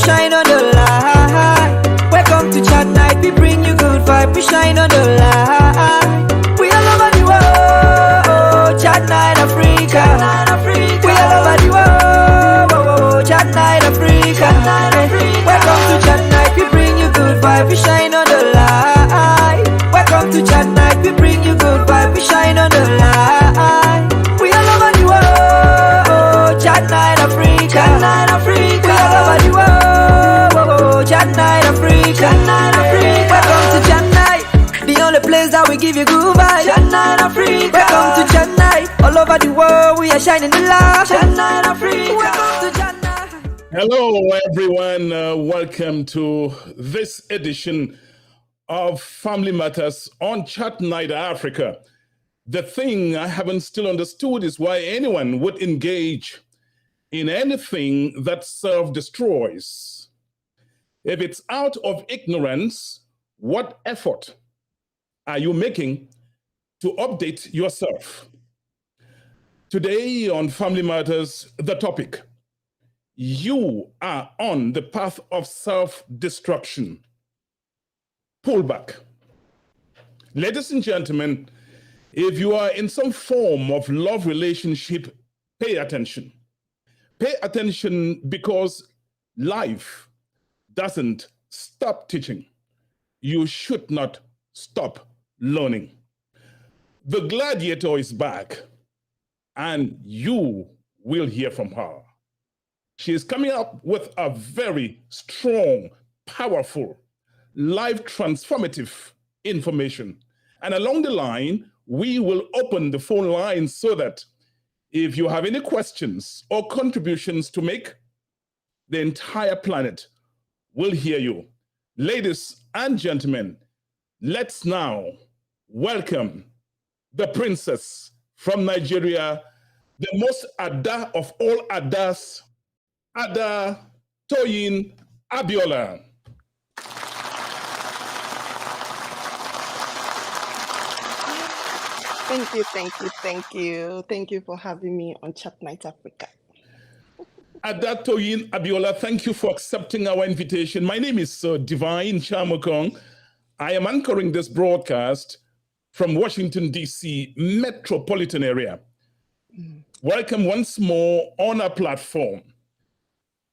shine on the light. Welcome to chat night, we bring you good vibe, we shine on the light. We all over the world, chat night Africa. We all over the world, chat night Africa. Welcome to chat night, we bring you good vibe, we shine on the light. Welcome to chat night, we bring you good vibe, we shine on the light. We all over the world, chat night Africa. We all over the world, chat night Africa. Welcome to chat night, the only place that we give you good vibes. Chat night Africa. Welcome to chat night, all over the world we are shining the light. Chat night Africa. Welcome to chat night. Hello, everyone. Welcome to this edition of Family Matters on Chat Night Africa. The thing I haven't still understood is why anyone would engage in anything that self-destroys. If it's out of ignorance, what effort are you making to update yourself? Today on Family Matters, the topic: you are on the path of self-destruction. Pull back. Ladies and gentlemen, if you are in some form of love relationship, pay attention. Pay attention because life doesn't stop teaching. You should not stop learning. The gladiator is back, and you will hear from her. She is coming up with a very strong, powerful, life transformative information. And along the line, we will open the phone lines so that if you have any questions or contributions to make, the entire planet will hear you. Ladies and gentlemen, let's now welcome the princess from Nigeria, the most Ada of all Adas, Ada Toyin Abiola. Thank you. Thank you for having me on Chat Night Africa. Ada Toyin Abiola, thank you for accepting our invitation. My name is Divine Chamokong. I am anchoring this broadcast from Washington, D.C. metropolitan area. Welcome once more on our platform.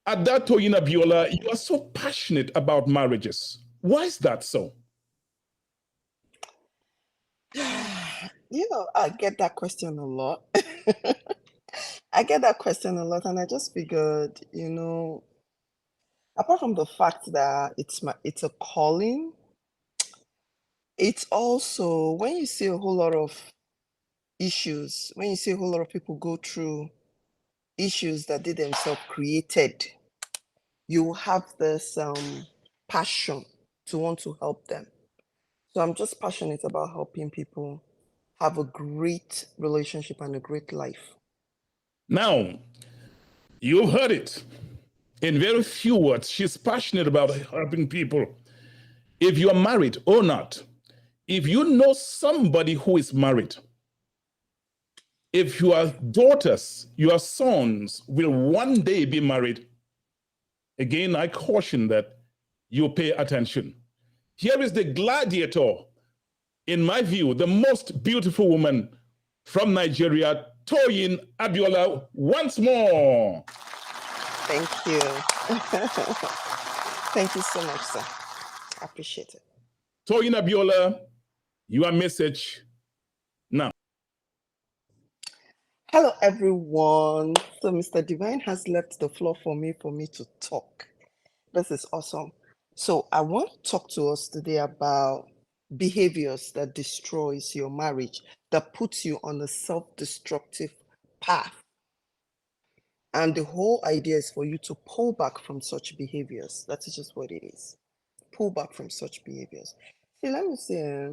Ada Toyin Abiola, you are so passionate about marriages. Why is that so? I get that question a lot. And I just figured, apart from the fact that it's a calling, it's also when you see a whole lot of issues, when you see a whole lot of people go through issues that they themselves created, you have this passion to want to help them. So I'm just passionate about helping people have a great relationship and a great life. Now, you've heard it. In very few words, she's passionate about helping people. If you are married or not, if you know somebody who is married, if your daughters, your sons will one day be married, again, I caution that you pay attention. Here is the gladiator, in my view, the most beautiful woman from Nigeria, Toyin Abiola, once more. Thank you. Thank you so much, sir. I appreciate it. Toyin Abiola, your message now. Hello, everyone. So Mr. Divine has left the floor for me to talk. This is awesome. So I want to talk to us today about behaviors that destroys your marriage, that puts you on a self-destructive path. And the whole idea is for you to pull back from such behaviors. That is just what it is. Pull back from such behaviors. See, let me say,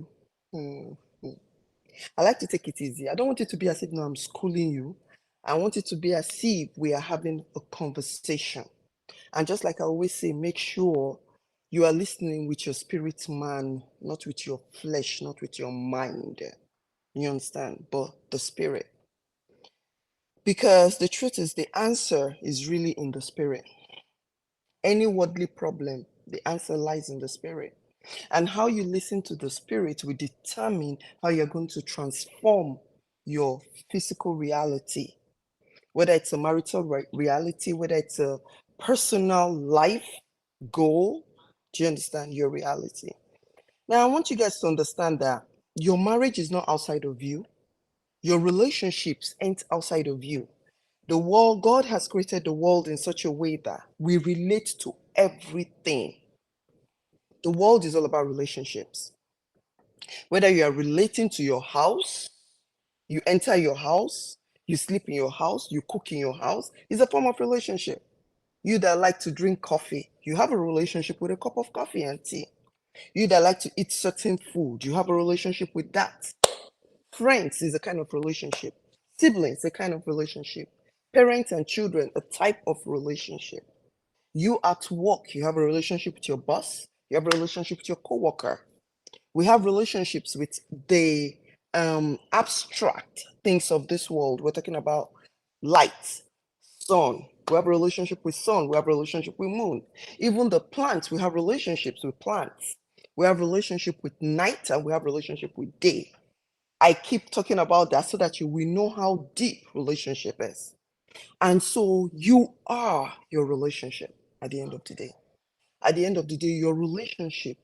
I like to take it easy. I don't want it to be as if I'm schooling you. I want it to be as if we are having a conversation. And just like I always say, make sure you are listening with your spirit man, not with your flesh, not with your mind. You understand? But the spirit. Because the truth is, the answer is really in the spirit. any worldly problem, the answer lies in the spirit. And how you listen to the spirit will determine how you're going to transform your physical reality, whether it's a marital reality, whether it's a personal life goal. Do you understand your reality? Now, I want you guys to understand that your marriage is not outside of you. Your relationships ain't outside of you. The world, God has created the world in such a way that we relate to everything. The world is all about relationships. Whether you are relating to your house, you enter your house, you sleep in your house, you cook in your house, is a form of relationship. You that like to drink coffee, you have a relationship with a cup of coffee and tea. You that like to eat certain food, you have a relationship with that. Friends is a kind of relationship. Siblings, a kind of relationship. Parents and children, a type of relationship. You at work, you have a relationship with your boss, you have a relationship with your coworker. We have relationships with the abstract things of this world. We're talking about light, sun. We have a relationship with sun. We have a relationship with moon. Even the plants, we have relationships with plants. We have relationship with night and we have relationship with day. I keep talking about that so that you will know how deep relationship is. And so you are your relationship at the end of the day. At the end of the day, your relationship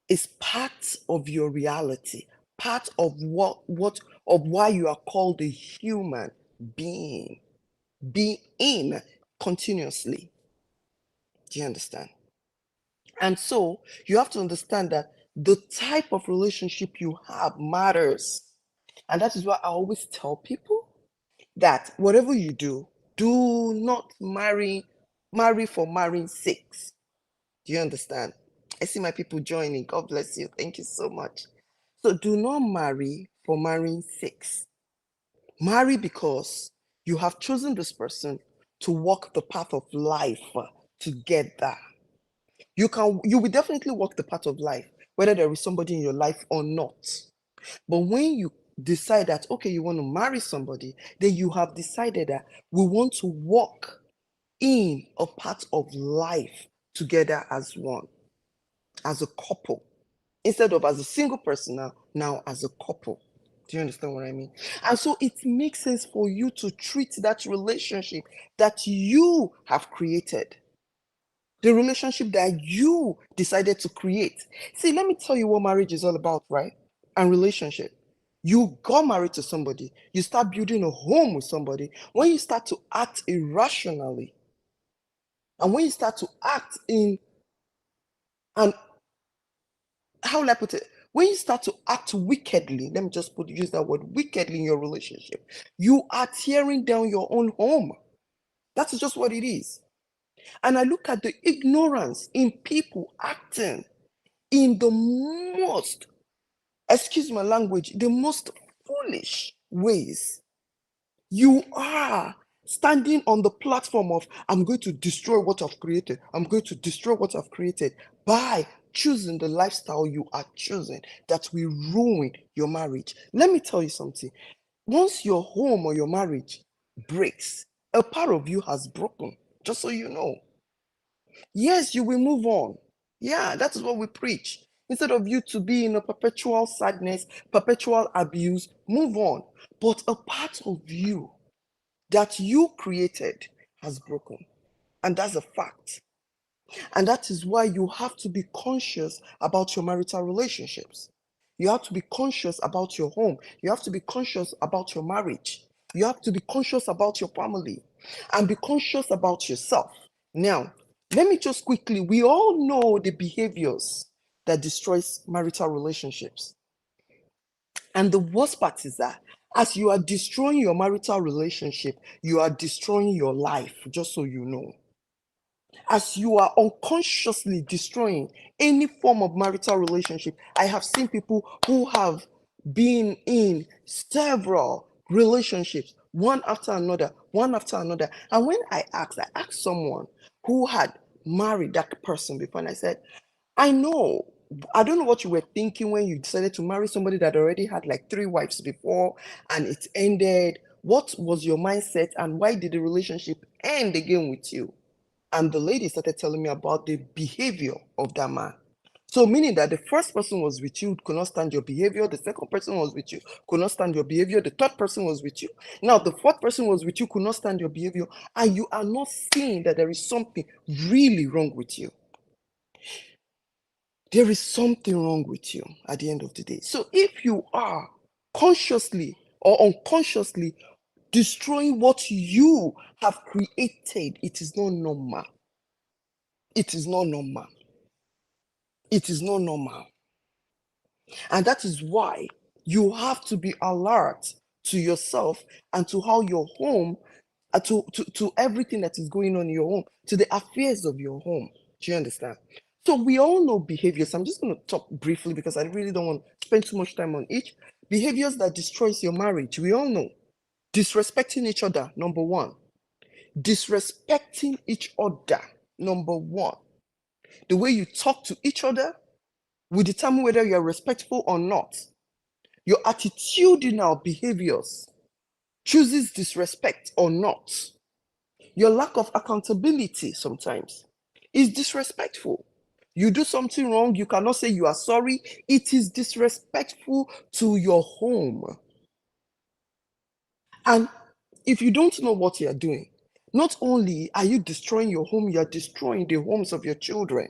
is part of your reality, part of why you are called a human being, being continuously. Do you understand? And so you have to understand that the type of relationship you have matters. And that is why I always tell people that whatever you do not marry for marrying sake. Do you understand? I see my people joining. God bless you. Thank you so much. So do not marry for marrying sake. Marry because you have chosen this person to walk the path of life together. You will definitely walk the path of life, whether there is somebody in your life or not. But when you decide that, okay, you want to marry somebody, then you have decided that we want to walk in a part of life together as one, as a couple, instead of as a single person now as a couple. Do you understand what I mean? And so it makes sense for you to treat that relationship that you have created, the relationship that you decided to create. See, let me tell you what marriage is all about, right? And relationship. You got married to somebody, you start building a home with somebody. When you start to act irrationally, and when you start to act in, and how will I put it? When you start to act wickedly, let me just use that word, wickedly, in your relationship, you are tearing down your own home. That's just what it is. And I look at the ignorance in people acting in the most, excuse my language, the most foolish ways. You are standing on the platform of, I'm going to destroy what I've created. I'm going to destroy what I've created by choosing the lifestyle you are choosing that will ruin your marriage. Let me tell you something. Once your home or your marriage breaks, a part of you has broken, just so you know. Yes, you will move on. Yeah, that is what we preach. Instead of you to be in a perpetual sadness, perpetual abuse, move on. But a part of you that you created has broken. And that's a fact. And that is why you have to be conscious about your marital relationships. You have to be conscious about your home. You have to be conscious about your marriage. You have to be conscious about your family and be conscious about yourself. Now, let me just quickly, we all know the behaviors that destroys marital relationships. And the worst part is that as you are destroying your marital relationship, you are destroying your life, just so you know. As you are unconsciously destroying any form of marital relationship, I have seen people who have been in several relationships, one after another, one after another. And when I asked someone who had married that person before, and I said, I don't know what you were thinking when you decided to marry somebody that already had like 3 wives before and it ended. What was your mindset and why did the relationship end again with you? And the lady started telling me about the behavior of that man. So meaning that the first person was with you, could not stand your behavior. The second person was with you, could not stand your behavior. The third person was with you. Now the fourth person was with you, could not stand your behavior. And you are not seeing that there is something really wrong with you. There is something wrong with you at the end of the day. So if you are consciously or unconsciously destroying what you have created, it is not normal. It is not normal. It is not normal. And that is why you have to be alert to yourself and to how your home, to everything that is going on in your home, to the affairs of your home. Do you understand? So we all know behaviors. I'm just going to talk briefly because I really don't want to spend too much time on each. Behaviors that destroys your marriage. We all know. Disrespecting each other, number one. Disrespecting each other, number one. The way you talk to each other will determine whether you're respectful or not. Your attitudinal behaviors chooses disrespect or not. Your lack of accountability sometimes is disrespectful. You do something wrong, you cannot say you are sorry. It is disrespectful to your home. And if you don't know what you are doing, not only are you destroying your home, you are destroying the homes of your children.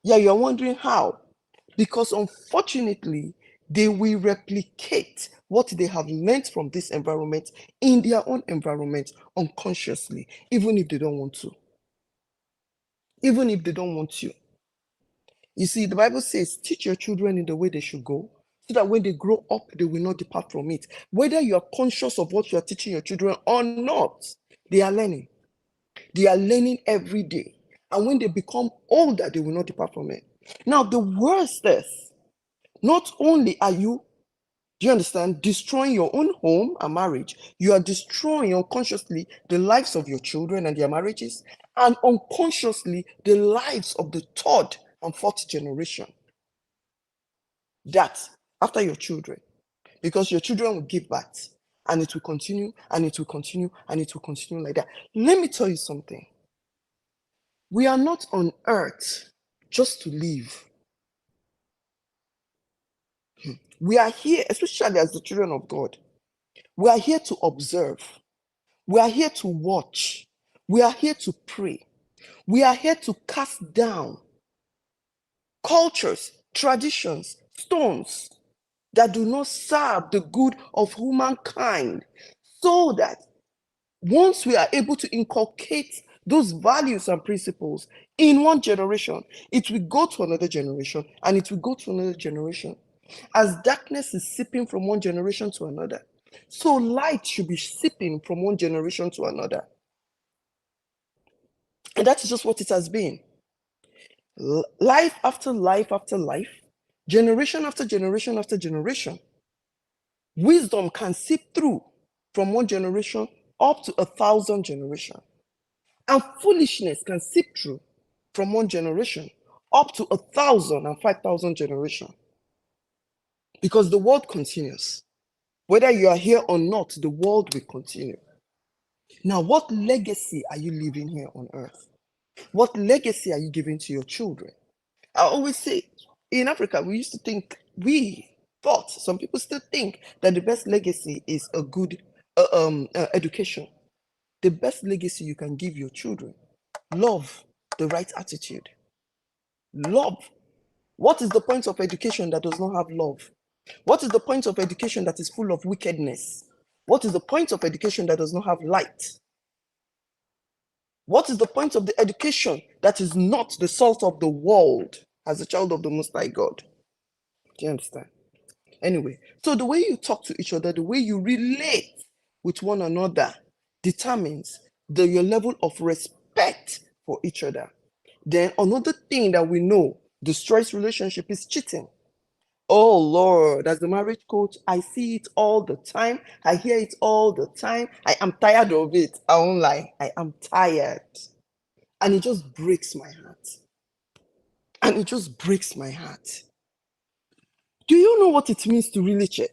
Yeah, you're wondering how. Because unfortunately, they will replicate what they have learned from this environment in their own environment unconsciously, even if they don't want to. Even if they don't want to. You see, the Bible says, teach your children in the way they should go, so that when they grow up, they will not depart from it. Whether you are conscious of what you are teaching your children or not, they are learning. They are learning every day. And when they become older, they will not depart from it. Now, the worst is, not only are you, do you understand, destroying your own home and marriage, you are destroying unconsciously the lives of your children and their marriages, and unconsciously the lives of the third and fourth generation. That after your children, because your children will give birth, and it will continue, and it will continue, and it will continue like that. Let me tell you something. We are not on earth just to live. We are here, especially as the children of God. We are here to observe. We are here to watch. We are here to pray. We are here to cast down cultures, traditions, stones that do not serve the good of humankind, so that once we are able to inculcate those values and principles in one generation, it will go to another generation, and it will go to another generation. As darkness is seeping from one generation to another, so light should be seeping from one generation to another. And that is just what it has been. Life after life after life, generation after generation after generation. Wisdom can seep through from one generation up to 1,000 generations. And foolishness can seep through from one generation up to 1,000 and 5,000 generations. Because the world continues. Whether you are here or not, the world will continue. Now, what legacy are you leaving here on earth? What legacy are you giving to your children? I always say, in Africa, we thought, some people still think that the best legacy is a good education. The best legacy you can give your children, love, the right attitude. Love. What is the point of education that does not have love? What is the point of education that is full of wickedness? What is the point of education that does not have light? What is the point of the education that is not the salt of the world as a child of the Most High God? Do you understand? Anyway, so the way you talk to each other, the way you relate with one another determines your level of respect for each other. Then another thing that we know destroys relationship is cheating. Oh Lord, as the marriage coach, I see it all the time. I hear it all the time. I am tired of it. I won't lie. I am tired. And it just breaks my heart. And it just breaks my heart. Do you know what it means to really cheat?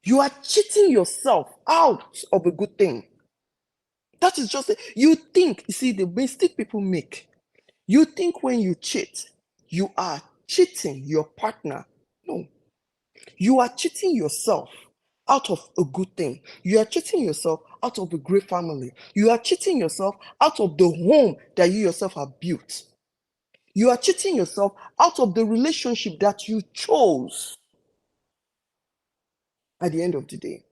You are cheating yourself out of a good thing. That is just, you think, you see, the mistake people make, you think when you cheat, you are cheating your partner. No, you are cheating yourself out of a good thing. You are cheating yourself out of a great family. You are cheating yourself out of the home that you yourself have built. You are cheating yourself out of the relationship that you chose at the end of the day.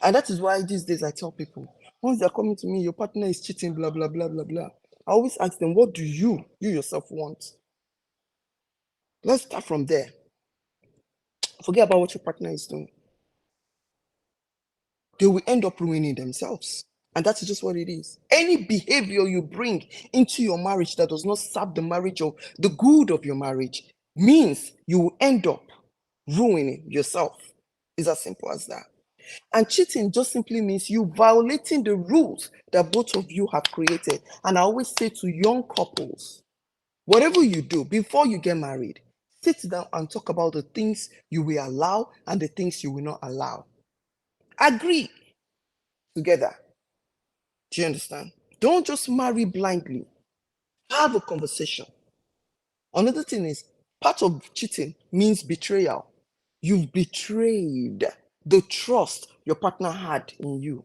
And that is why these days I tell people, once they're coming to me, your partner is cheating, blah, blah, blah, blah, blah. I always ask them, what do you yourself want? Let's start from there. Forget about what your partner is doing. They will end up ruining themselves. And that is just what it is. Any behavior you bring into your marriage that does not serve the marriage of the good of your marriage means you will end up ruining yourself. It's as simple as that. And cheating just simply means you violating the rules that both of you have created. And I always say to young couples, whatever you do before you get married, sit down and talk about the things you will allow and the things you will not allow. Agree together. Do you understand? Don't just marry blindly. Have a conversation. Another thing is, part of cheating means betrayal. You've betrayed the trust your partner had in you.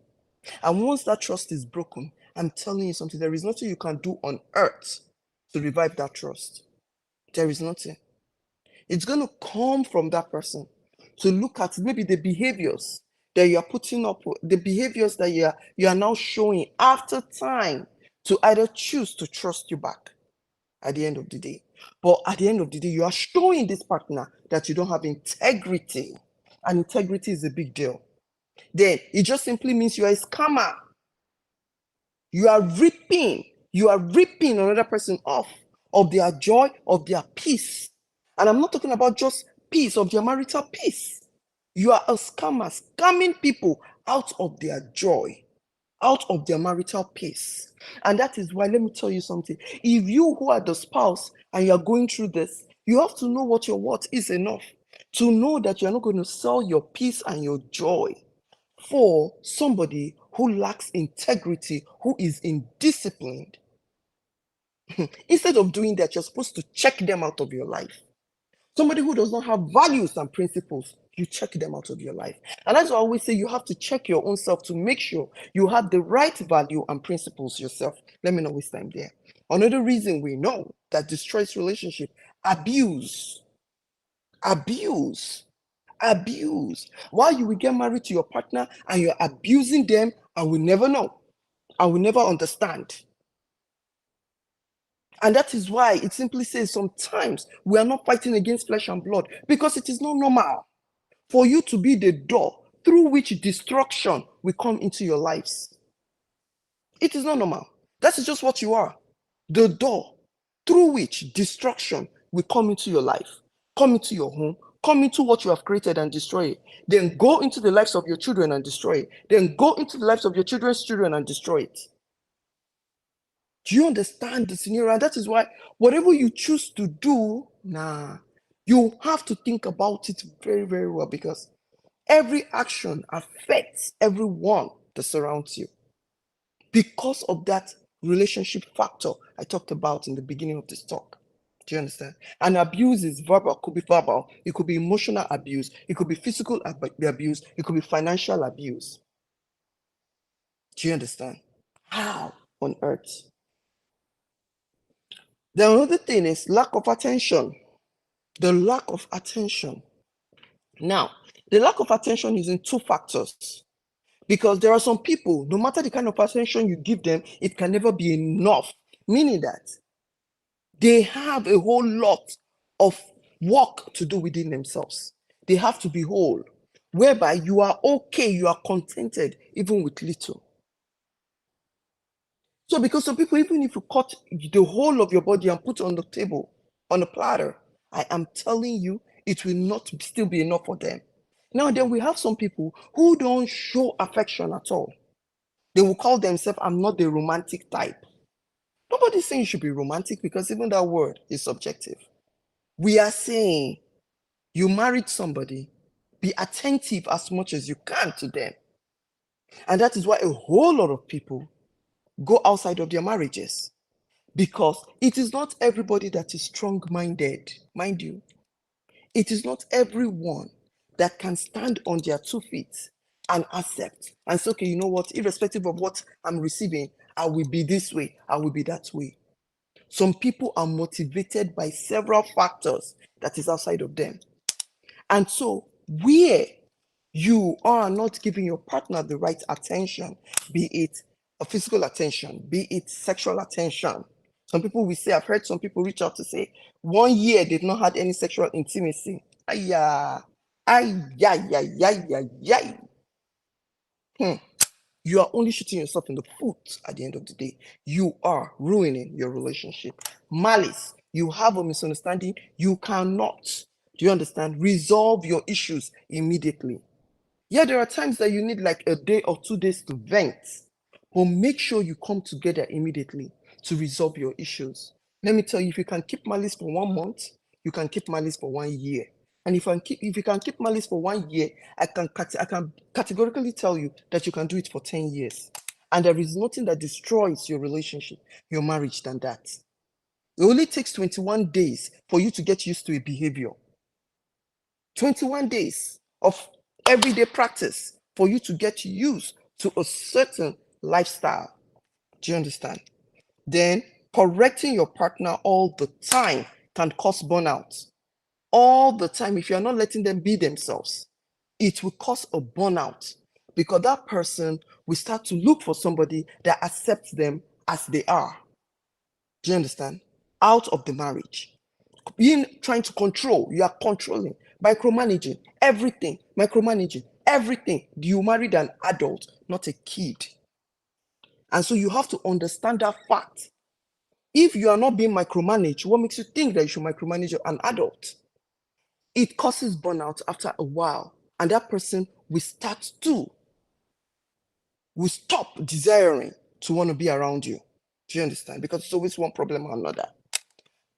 And once that trust is broken, I'm telling you something, there is nothing you can do on earth to revive that trust. There is nothing. It's going to come from that person to look at maybe the behaviors that you are putting up, the behaviors that you are now showing after time to either choose to trust you back at the end of the day. But at the end of the day, you are showing this partner that you don't have integrity. And integrity is a big deal. Then it just simply means you are a scammer. You are ripping another person off of their joy, of their peace. And I'm not talking about just peace, of their marital peace. You are a scammer, scamming people out of their joy, out of their marital peace. And that is why, let me tell you something. If you who are the spouse and you are going through this, you have to know what your worth is enough to know that you are not going to sell your peace and your joy for somebody who lacks integrity, who is indisciplined. Instead of doing that, you're supposed to check them out of your life. Somebody who does not have values and principles, you check them out of your life. And that's why I always say you have to check your own self to make sure you have the right value and principles yourself. Let me not waste time there. Another reason we know that destroys relationship, abuse. Abuse. Abuse. Why you will get married to your partner and you're abusing them and we never know. And we never understand. And that is why it simply says sometimes we are not fighting against flesh and blood, because it is not normal for you to be the door through which destruction will come into your lives. It is not normal. That is just what you are. The door through which destruction will come into your life, come into your home, come into what you have created and destroy it. Then go into the lives of your children and destroy it. Then go into the lives of your children's children and destroy it. Do you understand the scenario? And that is why whatever you choose to do, you have to think about it very, very well, because every action affects everyone that surrounds you because of that relationship factor I talked about in the beginning of this talk. Do you understand? And abuse is verbal, could be verbal, it could be emotional abuse, it could be physical abuse, it could be financial abuse. Do you understand? How on earth? The other thing is lack of attention. The lack of attention. Now, the lack of attention is in two factors. Because there are some people, no matter the kind of attention you give them, it can never be enough. Meaning that they have a whole lot of work to do within themselves. They have to be whole, whereby you are okay, you are contented, even with little. So because some people, even if you cut the whole of your body and put it on the table, on a platter, I am telling you, it will not still be enough for them. Now then we have some people who don't show affection at all. They will call themselves, I'm not the romantic type. Nobody's saying you should be romantic, because even that word is subjective. We are saying you married somebody, be attentive as much as you can to them. And that is why a whole lot of people go outside of their marriages, because it is not everybody that is strong-minded, mind you. It is not everyone that can stand on their 2 feet and accept and say, okay, you know what, irrespective of what I'm receiving, I will be this way, I will be that way. Some people are motivated by several factors that is outside of them. And so where you are not giving your partner the right attention, be it a physical attention, be it sexual attention. Some people will say, I've heard some people reach out to say, 1 year they've not had any sexual intimacy. Ayah, ay. You are only shooting yourself in the foot at the end of the day. You are ruining your relationship. Malice, you have a misunderstanding, you cannot, do you understand, resolve your issues immediately. Yeah, there are times that you need like a day or 2 days to vent, but make sure you come together immediately to resolve your issues. Let me tell you, if you can keep malice for 1 month, you can keep malice for 1 year. And if you can keep malice for 1 year, I can categorically tell you that you can do it for 10 years. And there is nothing that destroys your relationship, your marriage, than that. It only takes 21 days for you to get used to a behavior. 21 days of everyday practice for you to get used to a certain lifestyle. Do you understand? Then correcting your partner all the time can cause burnout. All the time, if you're not letting them be themselves, it will cause a burnout, because that person will start to look for somebody that accepts them as they are. Do you understand? Out of the marriage. Trying to control, you are controlling, micromanaging everything, You married an adult, not a kid. And so you have to understand that fact. If you are not being micromanaged, what makes you think that you should micromanage an adult? It causes burnout after a while, and that person will stop desiring to want to be around you. Do you understand? Because it's always one problem or another.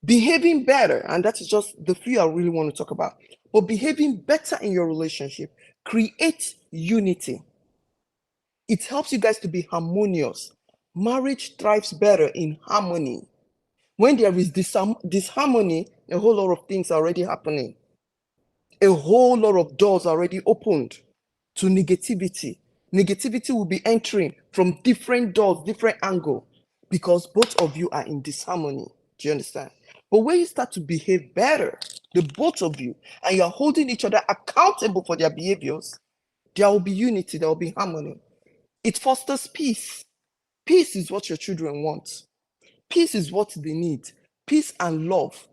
Behaving better, and that is just the few I really want to talk about. But behaving better in your relationship creates unity. It helps you guys to be harmonious. Marriage thrives better in harmony. When there is disharmony, a whole lot of things are already happening. A whole lot of doors are already opened to negativity. Negativity will be entering from different doors, different angles, because both of you are in disharmony. Do you understand? But when you start to behave better, the both of you, and you're holding each other accountable for their behaviors, there will be unity, there will be harmony. It fosters peace. Peace is what your children want. Peace is what they need. Peace and love.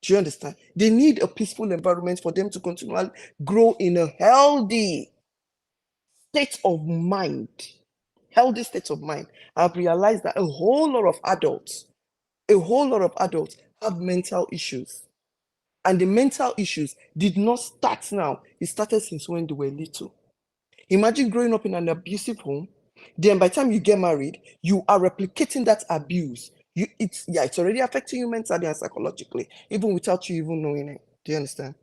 Do you understand? They need a peaceful environment for them to continually grow in a healthy state of mind. Healthy state of mind. I've realized that a whole lot of adults have mental issues. And the mental issues did not start now. It started since when they were little. Imagine growing up in an abusive home. Then by the time you get married, you are replicating that abuse. It's already affecting you mentally and psychologically, even without you even knowing it. Do you understand?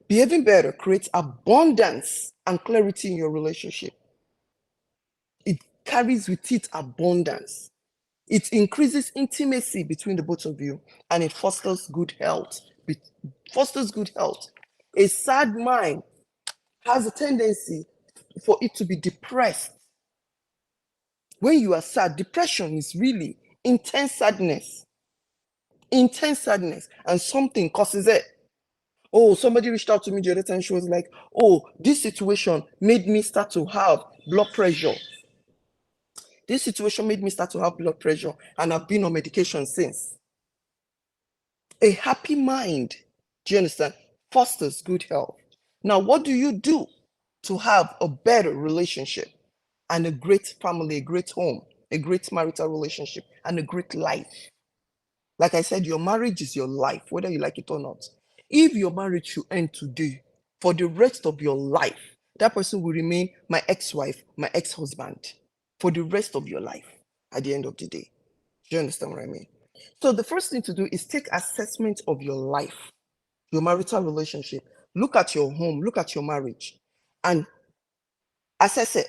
Behaving better creates abundance and clarity in your relationship. It carries with it abundance. It increases intimacy between the both of you, and it fosters good health. A sad mind has a tendency for it to be depressed. When you are sad, depression is really intense sadness, and something causes it. Oh, somebody reached out to me the other time. She was like, oh, this situation made me start to have blood pressure. And I've been on medication since. A happy mind, do you understand, fosters good health. Now, what do you do to have a better relationship and a great family, a great home, a great marital relationship, and a great life? Like I said, your marriage is your life, whether you like it or not. If your marriage should end today, for the rest of your life, that person will remain my ex-wife, my ex-husband, for the rest of your life at the end of the day. Do you understand what I mean? So the first thing to do is take assessment of your life, your marital relationship. Look at your home, look at your marriage, and assess it.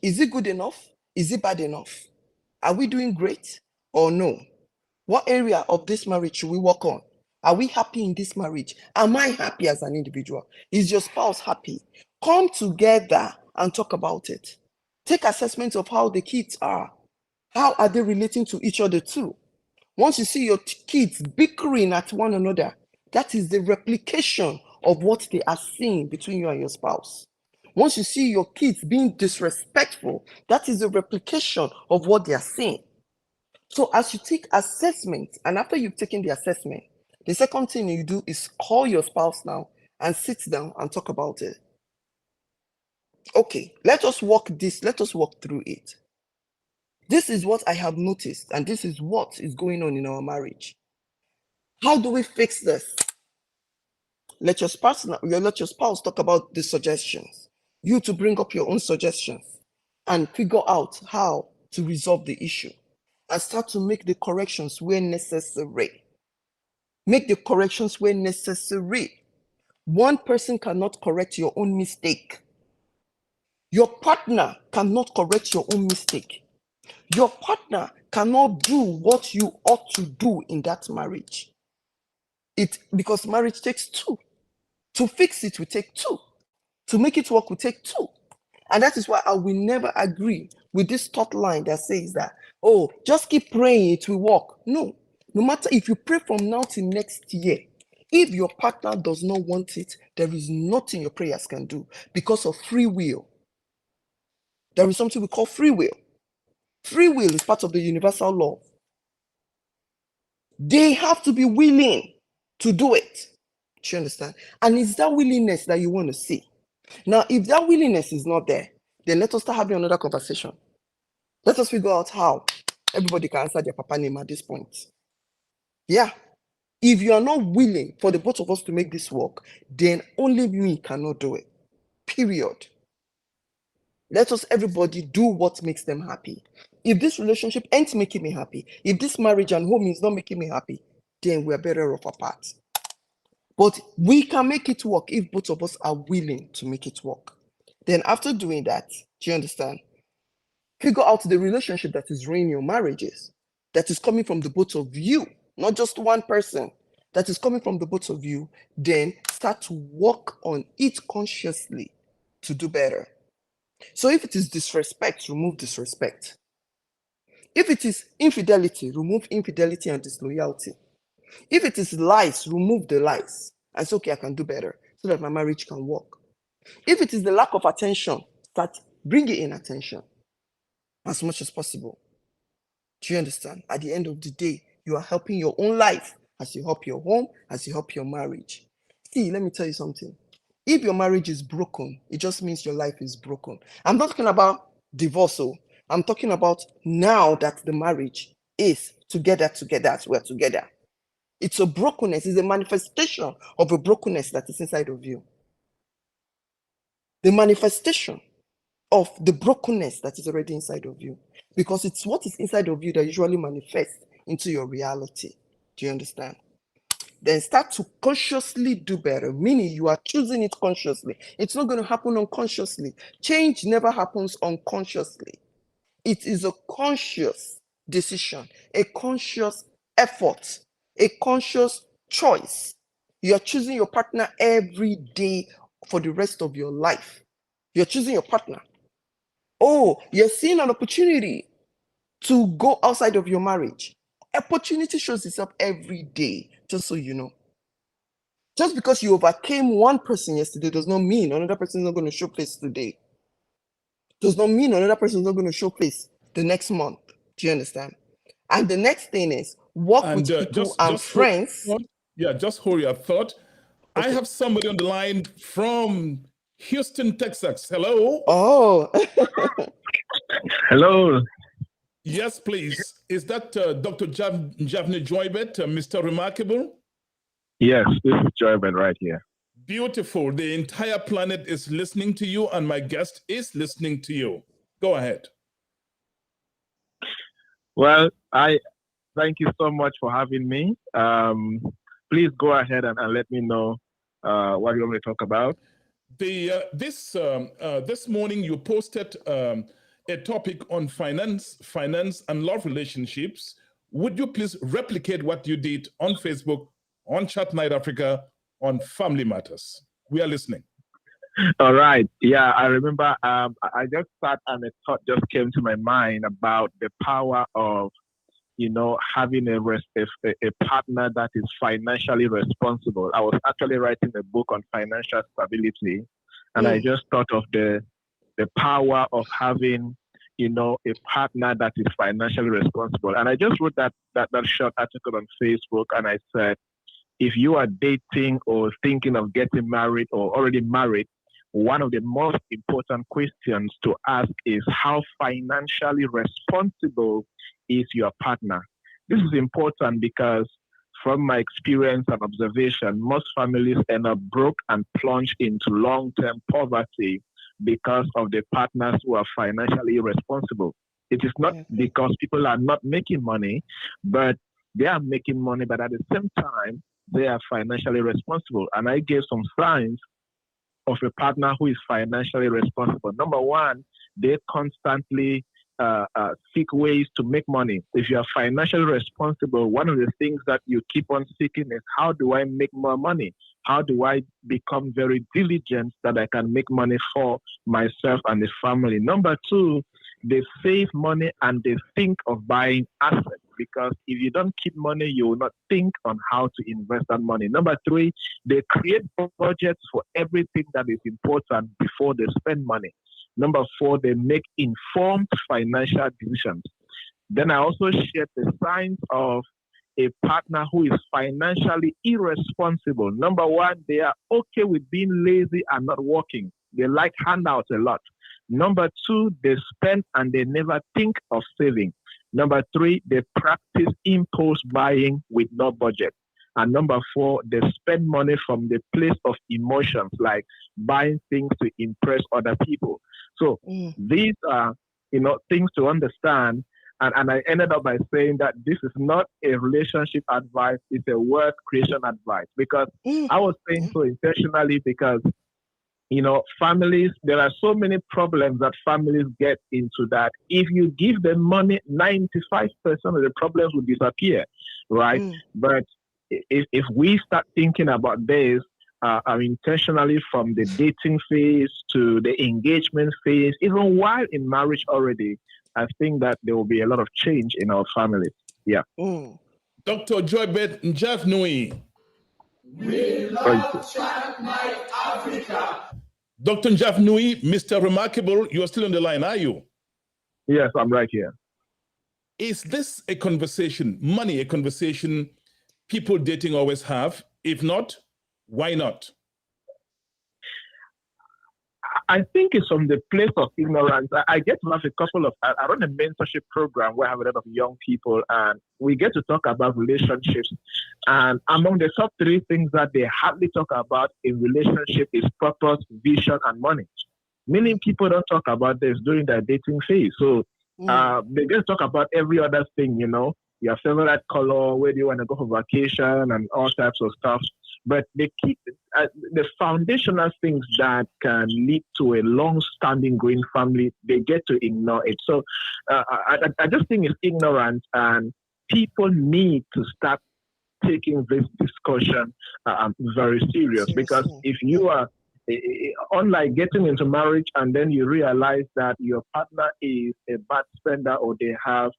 Is it good enough? Is it bad enough? Are we doing great or no? What area of this marriage should we work on? Are we happy in this marriage? Am I happy as an individual? Is your spouse happy? Come together and talk about it. Take assessment of how the kids are. How are they relating to each other too? Once you see your kids bickering at one another, that is the replication of what they are seeing between you and your spouse. Once you see your kids being disrespectful, that is the replication of what they are seeing. So as you take assessment, and after you've taken the assessment, the second thing you do is call your spouse now and sit down and talk about it. Okay, let us walk through it. This is what I have noticed, and this is what is going on in our marriage. How do we fix this? Let your spouse talk about the suggestions. You to bring up your own suggestions and figure out how to resolve the issue and start to make the corrections where necessary. Make the corrections where necessary. One person cannot correct your own mistake. Your partner cannot correct your own mistake. Your partner cannot do what you ought to do in that marriage. Because marriage takes two. To fix it will take two. To make it work will take two. And that is why I will never agree with this thought line that says that, oh, just keep praying, it will work. No matter if you pray from now till next year, if your partner does not want it, there is nothing your prayers can do because of free will. There is something we call free will. Free will is part of the universal law. They have to be willing to do it. Do you understand? And it's that willingness that you want to see. Now, if that willingness is not there, then let us start having another conversation. Let us figure out how everybody can answer their papa name at this point. Yeah. If you are not willing for the both of us to make this work, then only me cannot do it. Period. Let us everybody do what makes them happy. If this relationship ain't making me happy, if this marriage and home is not making me happy, then we're better off apart. But we can make it work if both of us are willing to make it work. Then after doing that, do you understand? Figure out the relationship that is ruining your marriages, that is coming from the both of you, not just one person, that is coming from the both of you. Then start to work on it consciously to do better. So if it is disrespect, remove disrespect. If it is infidelity, remove infidelity and disloyalty. If it is lies, remove the lies. And say, okay, I can do better so that my marriage can work. If it is the lack of attention, start bringing in attention as much as possible. Do you understand? At the end of the day, you are helping your own life as you help your home, as you help your marriage. See, let me tell you something. If your marriage is broken, it just means your life is broken. I'm not talking about divorce. I'm talking about now that the marriage is together as we're together. It's a brokenness. It's a manifestation of a brokenness that is inside of you. The manifestation of the brokenness that is already inside of you. Because it's what is inside of you that usually manifests into your reality. Do you understand? Then start to consciously do better, meaning you are choosing it consciously. It's not going to happen unconsciously. Change never happens unconsciously. It is a conscious decision, a conscious effort, a conscious choice. You're choosing your partner every day for the rest of your life. You're choosing your partner. Oh, you're seeing an opportunity to go outside of your marriage. Opportunity shows itself every day, just so you know. Just because you overcame one person yesterday does not mean another person is not going to show face today. Does not mean another person is not going to show face the next month. Do you understand? And the next thing is work with people and friends. Just hold your thought. Okay. I have somebody on the line from Houston, Texas. Hello. Oh. Hello. Yes, please. Is that Dr. Javne Joybet, Mr. Remarkable? Yes, this is Joybet right here. Beautiful. The entire planet is listening to you, and my guest is listening to you. Go ahead. Well, I thank you so much for having me. Please go ahead and let me know what you want me to talk about. This morning you posted a topic on finance and love relationships. Would you please replicate what you did on Facebook, on Chat Night Africa, on Family Matters? We are listening. All right. Yeah, I remember I just sat and a thought just came to my mind about the power of, having a partner that is financially responsible. I was actually writing a book on financial stability, and I just thought of the power of having, a partner that is financially responsible. And I just wrote that short article on Facebook, and I said, if you are dating or thinking of getting married or already married, one of the most important questions to ask is how financially responsible is your partner? This is important because from my experience and observation, most families end up broke and plunged into long-term poverty because of the partners who are financially irresponsible. It is not because people are not making money, but they are making money, but at the same time, they are financially responsible. And I gave some signs of a partner who is financially responsible. Number one, they constantly seek ways to make money. If you are financially responsible, one of the things that you keep on seeking is, how do I make more money? How do I become very diligent that I can make money for myself and the family? Number two, they save money and they think of buying assets, because if you don't keep money, you will not think on how to invest that money. Number three, they create budgets for everything that is important before they spend money. Number four, they make informed financial decisions. Then I also shared the signs of a partner who is financially irresponsible. Number one, they are okay with being lazy and not working. They like handouts a lot. Number two, they spend and they never think of saving. Number three, they practice impulse buying with no budget. And number four, they spend money from the place of emotions, like buying things to impress other people. So these are, things to understand. And I ended up by saying that this is not a relationship advice, it's a wealth creation advice. Because I was saying so intentionally because, families, there are so many problems that families get into that if you give them money, 95% of the problems will disappear, right? But if we start thinking about this intentionally from the dating phase to the engagement phase, even while in marriage already, I think that there will be a lot of change in our families. Yeah. Dr. Joybet Njavnui. We love Chat Night Africa. Dr. Njavnui, Mr. Remarkable, you're still on the line, are you? Yes, I'm right here. Is this a conversation, money, a conversation people dating always have? If not, why not? I think it's from the place of ignorance. I get to have I run a mentorship program where I have a lot of young people, and we get to talk about relationships. And among the top three things that they hardly talk about in relationship is purpose, vision, and money. Many people don't talk about this during their dating phase. So they just talk about every other thing, your favorite color, where do you want to go for vacation, and all types of stuff. But they keep the foundational things that can lead to a long-standing green family, they get to ignore it. So I just think it's ignorant, and people need to start taking this discussion very serious. Because if you are, unlike getting into marriage and then you realize that your partner is a bad spender, or they have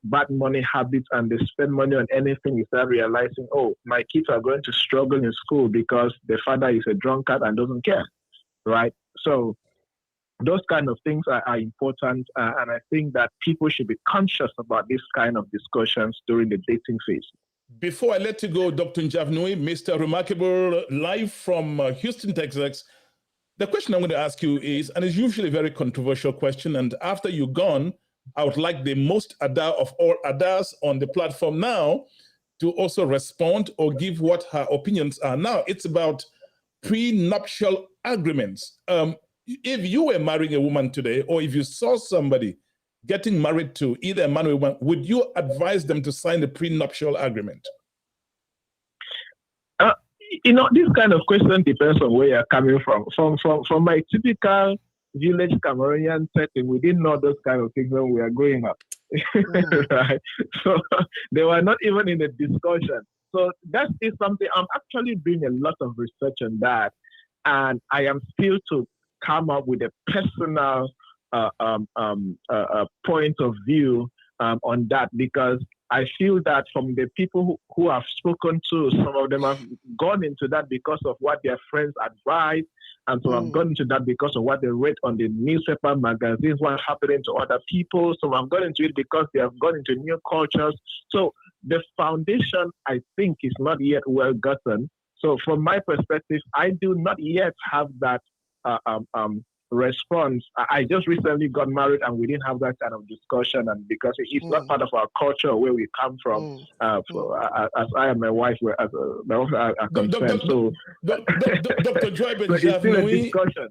bad money habits and they spend money on anything, you start realizing, oh, my kids are going to struggle in school because the father is a drunkard and doesn't care, right? So those kind of things are important, and I think that people should be conscious about this kind of discussions during the dating phase. Before I let you go, Dr. Njavnui, Mr. Remarkable, live from Houston, Texas, the question I'm going to ask you is, and it's usually a very controversial question, and after you're gone, I would like the most Ada of all Adas on the platform now to also respond or give what her opinions are. Now, it's about prenuptial agreements. If you were marrying a woman today, or if you saw somebody getting married to either a man or a woman, would you advise them to sign a prenuptial agreement? This kind of question depends on where you're coming from. From my typical village Cameroonian setting. We didn't know those kind of things when we were growing up. Right? So they were not even in a discussion. So that is something I'm actually doing a lot of research on that, and I am still to come up with a personal point of view on that, because I feel that from the people who I've spoken to, some of them have gone into that because of what their friends advise, and some have gone into that because of what they read on the newspaper, magazines, what's happening to other people. Some have gone into it because they have gone into new cultures. So the foundation, I think, is not yet well gotten. So from my perspective, I do not yet have that response. I just recently got married and we didn't have that kind of discussion, and because it's not part of our culture where we come from, as I and my wife were are concerned. So Dr. Joy so it's still a discussion.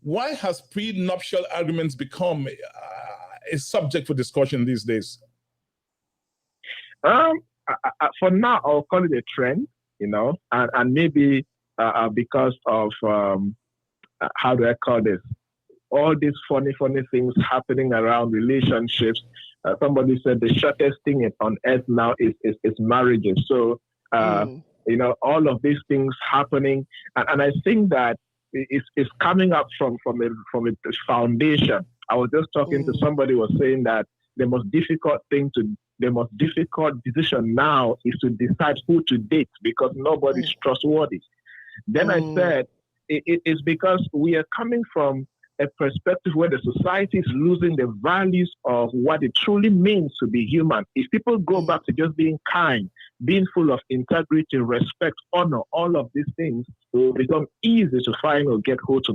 Why has prenuptial arguments become a subject for discussion these days? For now, I'll call it a trend, and maybe because of how do I call this? All these funny things happening around relationships. Somebody said the shortest thing on earth now is marriages. So, all of these things happening. And I think that it's coming up from a foundation. I was just talking to somebody who was saying that the most difficult decision now is to decide who to date, because nobody's trustworthy. Then I said, it is because we are coming from a perspective where the society is losing the values of what it truly means to be human. If people go back to just being kind, being full of integrity, respect, honor, all of these things, it will become easy to find or get who to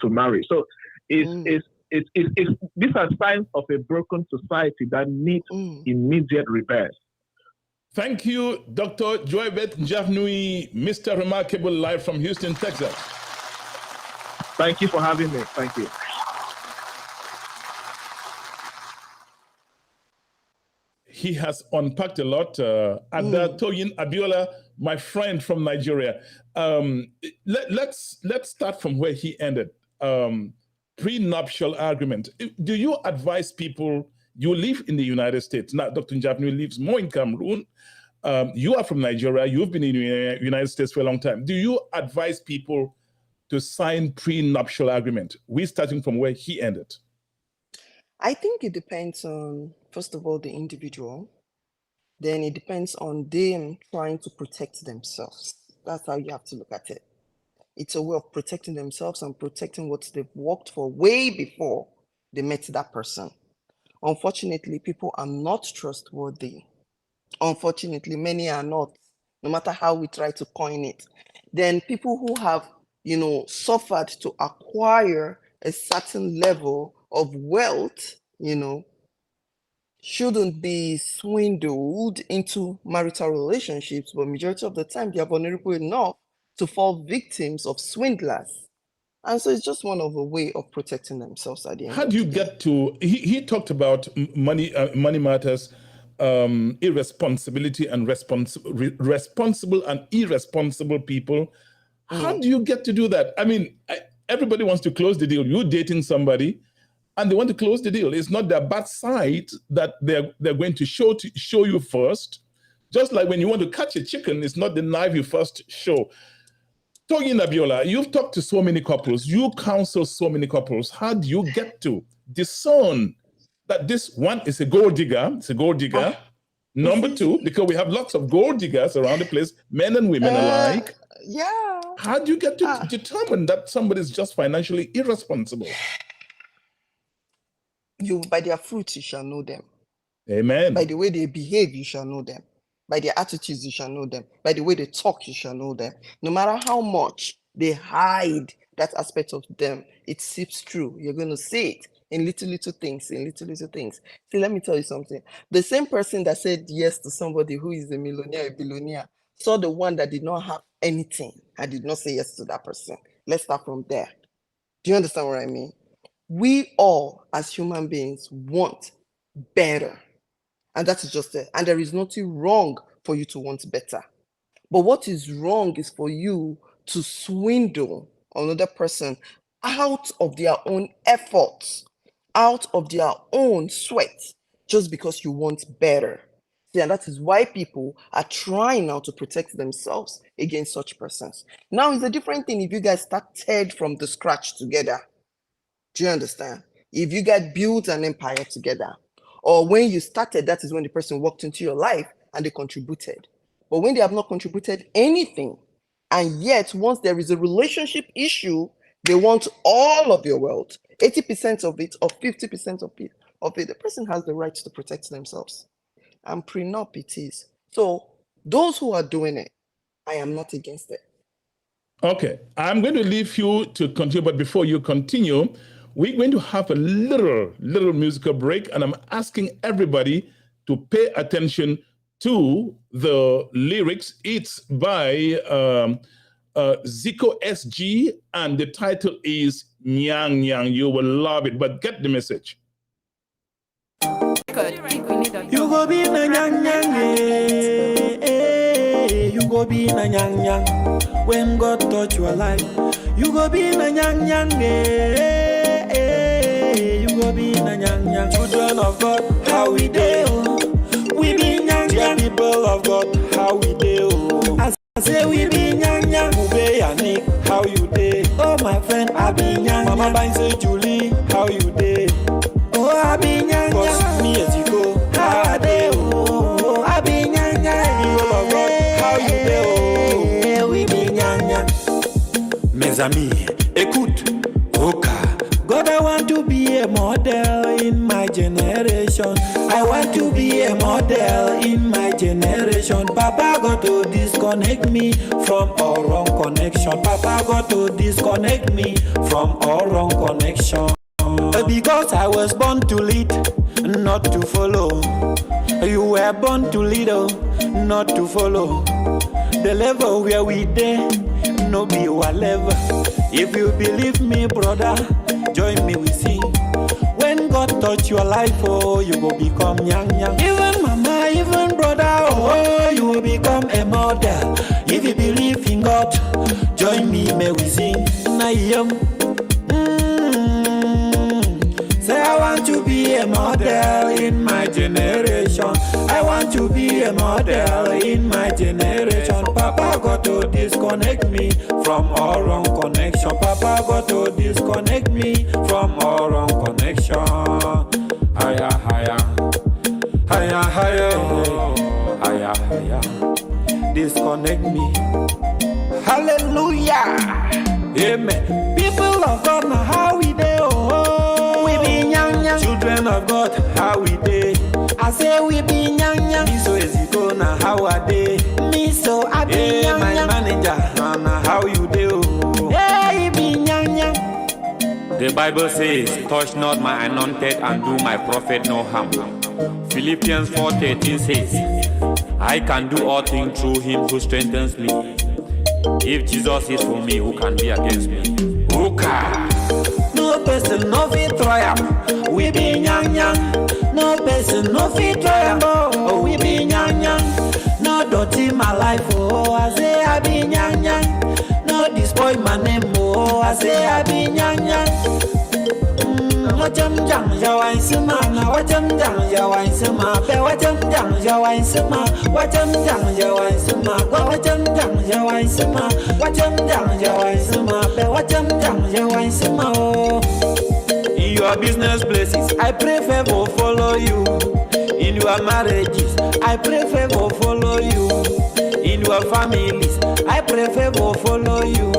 marry. So these are signs of a broken society that needs immediate repairs. Thank you, Dr. Joybeth Njavnui, Mr. Remarkable, live from Houston, Texas. Thank you for having me. Thank you. He has unpacked a lot. Ada Toyin Abiola, my friend from Nigeria. Let's start from where he ended. Prenuptial argument. Do you advise people? You live in the United States. Now, Dr. Njavnui lives more in Cameroon. You are from Nigeria. You've been in the United States for a long time. Do you advise people to sign prenuptial agreement? We're starting from where he ended. I think it depends on, first of all, the individual. Then it depends on them trying to protect themselves. That's how you have to look at it. It's a way of protecting themselves and protecting what they've worked for way before they met that person. Unfortunately, people are not trustworthy. Unfortunately, many are not, no matter how we try to coin it. Then people who have, suffered to acquire a certain level of wealth, shouldn't be swindled into marital relationships, but majority of the time they are vulnerable enough to fall victims of swindlers. And so it's just one of a way of protecting themselves at the end. How do you get to, he talked about money matters, irresponsibility and responsible and irresponsible people. How do you get to do that? I mean, everybody wants to close the deal. You're dating somebody and they want to close the deal. It's not their bad side that they're going to show you first. Just like when you want to catch a chicken, it's not the knife you first show. Toyin Abiola, you've talked to so many couples, you counsel so many couples. How do you get to discern that this one is a gold digger? It's a gold digger. Number two, because we have lots of gold diggers around the place, men and women alike. Yeah. How do you get to determine that somebody is just financially irresponsible? By their fruits you shall know them. Amen. By the way they behave, you shall know them. By their attitudes, you shall know them. By the way they talk, you shall know them. No matter how much they hide that aspect of them, it seeps through. You're going to see it in little things, See, let me tell you something. The same person that said yes to somebody who is a millionaire, a billionaire, saw the one that did not have anything. I did not say yes to that person. Let's start from there. Do you understand what I mean? We all, as human beings, want better. And that is just it. And there is nothing wrong for you to want better. But what is wrong is for you to swindle another person out of their own efforts, out of their own sweat, just because you want better. See, and that is why people are trying now to protect themselves against such persons. Now, it's a different thing if you guys started from the scratch together. Do you understand? If you guys built an empire together, or when you started, that is when the person walked into your life and they contributed. But when they have not contributed anything, and yet once there is a relationship issue, they want all of your wealth, 80% of it or 50% of it, the person has the right to protect themselves. And prenup it is. So those who are doing it, I am not against it. Okay, I'm going to leave you to continue, but before you continue, we're going to have a little musical break, and I'm asking everybody to pay attention to the lyrics. It's by Zico SG, and the title is Nyang Nyang. You will love it, but get the message. You go be na nyang nyang, you go be na nyang nyang. When God touch your life, you go be na nyang nyang, you go be na nyang nyang. Children of God, how we do? We be nyang nyang. People of God, how we do? I say we be nyang nyang. Ube Yannick, how you day? Oh my friend, I be nyang. Mama Bang say Julie, how you day? Oh I be nyang nyang. Me and Zico, how I day? Oh I be nyang nyang. People of God, how you day? Oh we be nyang nyang. Mes amis, écoute, Oka. God, I want to be a model in my generation. I want to be a model in my generation. Papa got to disconnect me from all wrong connection. Papa got to disconnect me from all wrong connection. Because I was born to lead, not to follow. You were born to lead, not to follow. The level where we there, no be our level. If you believe me, brother, join me, we sing. When God touch your life, oh, you will become young. Even mama, even brother, oh, you will become a model. If you believe in God, join me, may we sing. Say I want to be a model in my generation. I want to be a model in my generation. Papa got to disconnect me from all wrong connection. Papa got to disconnect me from all wrong connection. Higher, higher, higher, higher, higher, higher. Disconnect me. Hallelujah. Amen. People of God, now how we do? We be young, young. Children of God, how we do? I say we be young, young. Me so easy go now, how are they? Me so I be young, my young. Manager, now how you do? Hey, be young, young. The Bible says, touch not my anointed and do my prophet no harm. Philippians 4:13 says, I can do all things through him who strengthens me. If Jesus is for me, who can be against me? Who can? No person, no fit triumph. We be young, young. No person, no fit triumph. Oh, we be young, young. No dirty my life. Oh, I say I be young, young. No destroy my name. Oh, I say I be young, young. Wacham jang jawai sema na wacham jang jawai sema pe wacham jang jawai sema wacham jang jawai sema wacham jang jawai sema wacham jang jawai sema pe wacham jang jawai sema. In your business places, I pray favor follow you. In your marriages, I pray favor follow you. In your families, I pray favor follow you.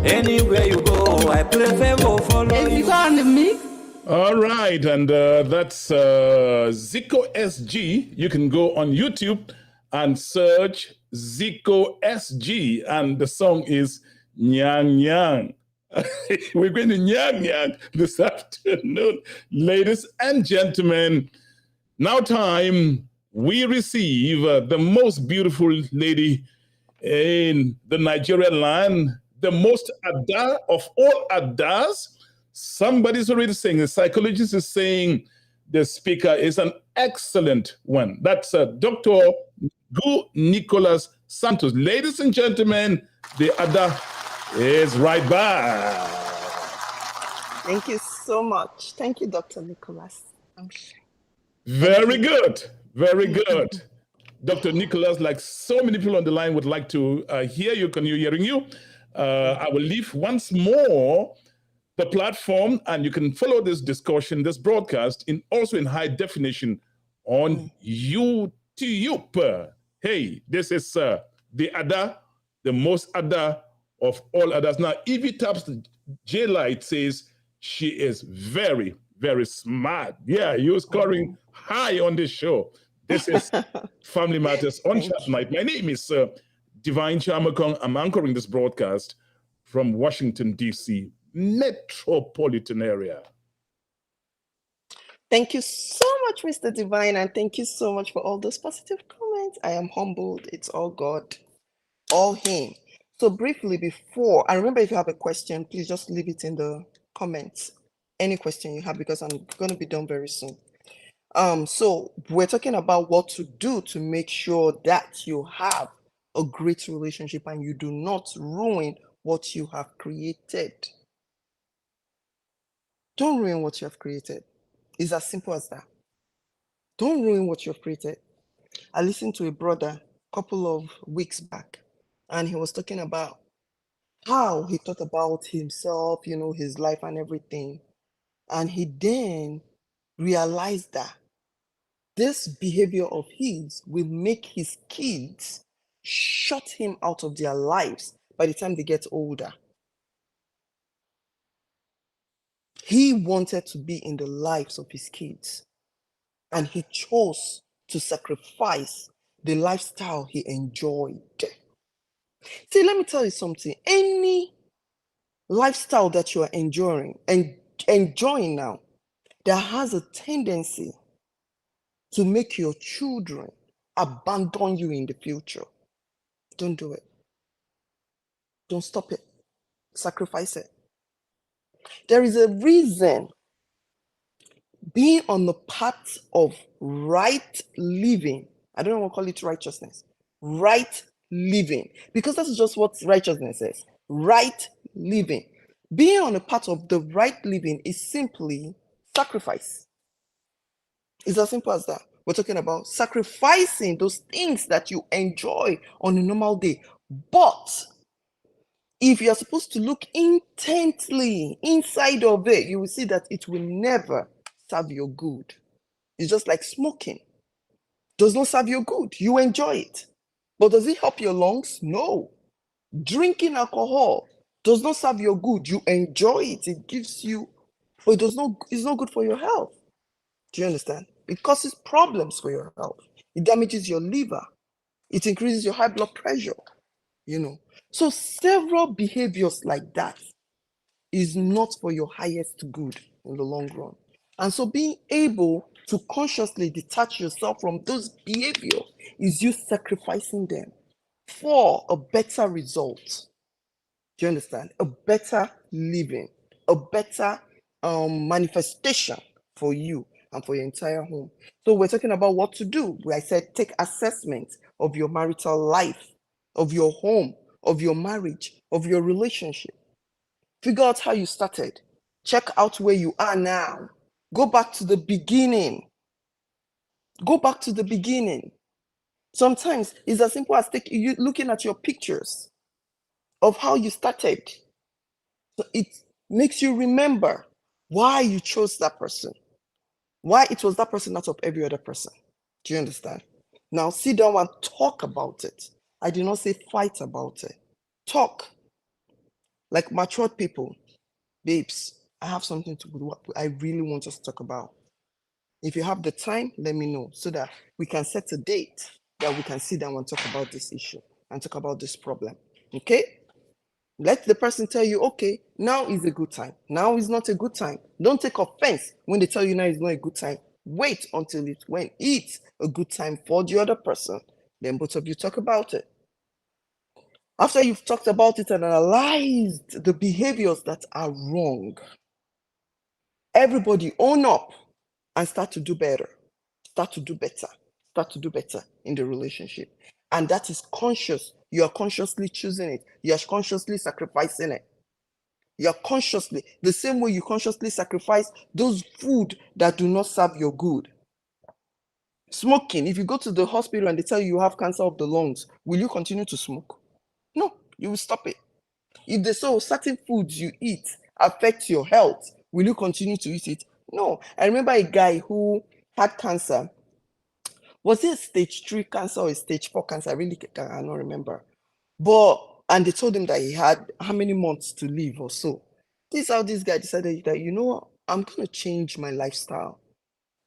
Anywhere you go, I pray favor follow you. All right, and that's Zico SG. You can go on YouTube and search Zico SG, and the song is Nyang Nyang. We're going to Nyang Nyang this afternoon. Ladies and gentlemen, now time we receive the most beautiful lady in the Nigerian land, the most Ada of all Adas. Somebody's already saying, a psychologist is saying the speaker is an excellent one. That's Dr. Gu Nicholas Santos. Ladies and gentlemen, the Ada is right back. Thank you so much. Thank you, Dr. Nicholas. I'm sure. Very good. Very good. Dr. Nicholas, like so many people on the line would like to hear you, hearing you. I will leave once more the platform, and you can follow this discussion, this broadcast, also in high definition on YouTube. Hey, this is the Ada, the most Ada of all others. Now, Evie taps J Light says she is very, very smart. Yeah, you're scoring high on this show. This is Family Matters on Chat Night. My name is Divine Chamakong. I'm anchoring this broadcast from Washington, D.C. metropolitan area. Thank you so much, Mr. Divine, and thank you so much for all those positive comments. I am humbled. It's all God, all Him. So briefly before, I remember if you have a question, please just leave it in the comments. Any question you have, because I'm going to be done very soon. So we're talking about what to do to make sure that you have a great relationship and you do not ruin what you have created. Don't ruin what you have created. It's as simple as that. Don't ruin what you have created. I listened to a brother a couple of weeks back, and he was talking about how he thought about himself, his life and everything. And he then realized that this behavior of his will make his kids shut him out of their lives by the time they get older. He wanted to be in the lives of his kids, and he chose to sacrifice the lifestyle he enjoyed. See, let me tell you something. Any lifestyle that you are enjoying now that has a tendency to make your children abandon you in the future, don't do it. Don't stop it. Sacrifice it. There is a reason being on the path of right living, I don't want to call it righteousness, right living, because that's just what righteousness is. Right living. Being on the path of the right living is simply sacrifice. It's as simple as that. We're talking about sacrificing those things that you enjoy on a normal day. But if you're supposed to look intently inside of it, you will see that it will never serve your good. It's just like smoking. Does not serve your good. You enjoy it. But does it help your lungs? No. Drinking alcohol does not serve your good. You enjoy it. It gives you, but it's not good for your health. Do you understand? It causes problems for your health. It damages your liver. It increases your high blood pressure. So several behaviors like that is not for your highest good in the long run. And so being able to consciously detach yourself from those behaviors is you sacrificing them for a better result. Do you understand? A better living, a better manifestation for you and for your entire home. So we're talking about what to do. I said take assessment of your marital life, of your home, of your marriage, of your relationship. Figure out how you started. Check out where you are now. Go back to the beginning. Go back to the beginning. Sometimes it's as simple as looking at your pictures of how you started. So it makes you remember why you chose that person. Why it was that person out of every other person. Do you understand? Now sit down and talk about it. I did not say fight about it. Talk. Like matured people. Babes, I have something I really want us to talk about. If you have the time, let me know so that we can set a date that we can sit down and talk about this issue and talk about this problem. Okay? Let the person tell you, okay, now is a good time. Now is not a good time. Don't take offense when they tell you now is not a good time. Wait until it's a good time for the other person. Then both of you talk about it. After you've talked about it and analyzed the behaviors that are wrong, everybody own up and start to do better. Start to do better. Start to do better in the relationship. And that is conscious. You are consciously choosing it. You are consciously sacrificing it. You're consciously, the same way you consciously sacrifice those food that do not serve your good. Smoking, if you go to the hospital and they tell you have cancer of the lungs, will you continue to smoke? No, you will stop it. If they say certain foods you eat affect your health, will you continue to eat it? No. I remember a guy who had cancer. Was it stage 3 cancer or stage 4 cancer? I really cannot remember. And they told him that he had how many months to live or so. This is how this guy decided that, I'm going to change my lifestyle.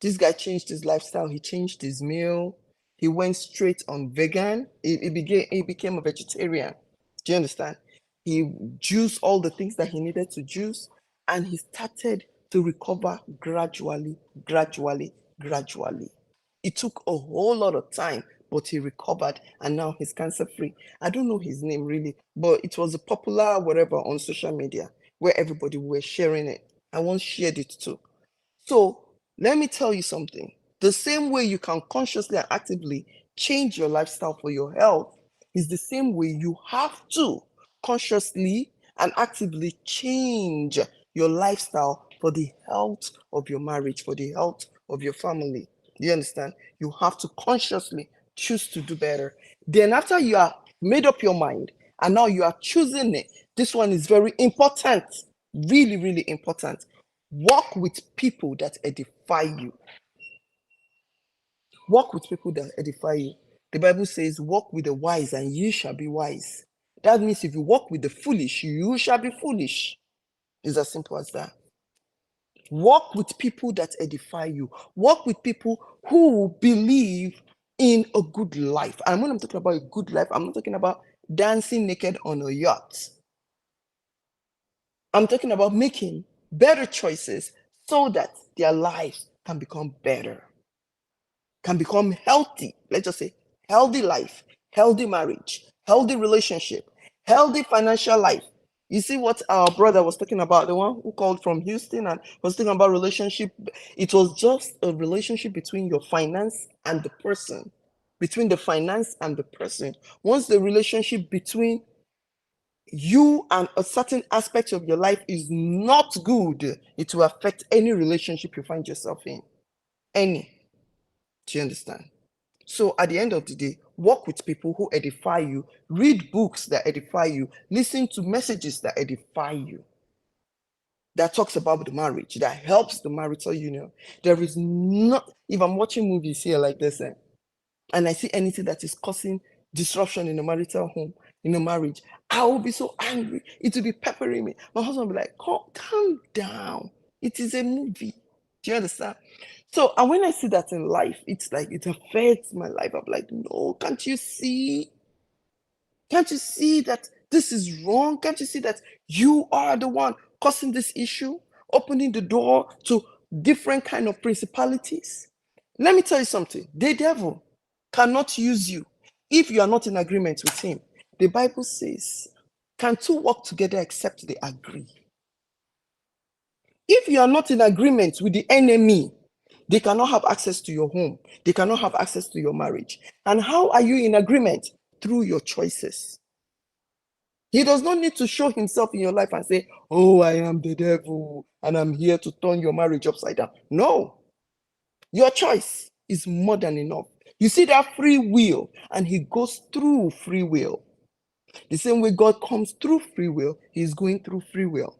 This guy changed his lifestyle. He changed his meal. He went straight on vegan. He became a vegetarian. Do you understand? He juiced all the things that he needed to juice, and he started to recover gradually. It took a whole lot of time, but he recovered, and now he's cancer-free. I don't know his name really, but it was a popular whatever on social media where everybody were sharing it. I once shared it too. So let me tell you something. The same way you can consciously and actively change your lifestyle for your health is the same way you have to consciously and actively change your lifestyle for the health of your marriage, for the health of your family. Do you understand? You have to consciously choose to do better. Then after you are made up your mind and now you are choosing it, this one is very important, really, really important. Walk with people that edify you. Walk with people that edify you. The Bible says, walk with the wise and you shall be wise. That means if you walk with the foolish, you shall be foolish. It's as simple as that. Walk with people that edify you. Walk with people who believe in a good life. And when I'm talking about a good life, I'm not talking about dancing naked on a yacht. I'm talking about making better choices so that their lives can become better, can become healthy. Let's just say healthy life, healthy marriage, healthy relationship, healthy financial life. You see what our brother was talking about, the one who called from Houston and was talking about relationship. It was just a relationship between your finance and the person, between the finance and the person. Once the relationship between you and a certain aspect of your life is not good, it will affect any relationship you find yourself in. Any. Do you understand? So at the end of the day, work with people who edify you, read books that edify you, listen to messages that edify you, that talks about the marriage, that helps the marital union. There is not, if I'm watching movies here like this, and I see anything that is causing disruption in a marital home, in a marriage, I will be so angry. It will be peppering me. My husband will be like, calm down. It is a movie. Do you understand? So, and when I see that in life, it's like it affects my life. I'm like, no, can't you see? Can't you see that this is wrong? Can't you see that you are the one causing this issue, opening the door to different kind of principalities? Let me tell you something. The devil cannot use you if you are not in agreement with him. The Bible says, can two walk together except they agree? If you are not in agreement with the enemy, they cannot have access to your home. They cannot have access to your marriage. And how are you in agreement? Through your choices. He does not need to show himself in your life and say, oh, I am the devil and I'm here to turn your marriage upside down. No. Your choice is more than enough. You see that free will, and he goes through free will. The same way God comes through free will, he's going through free will.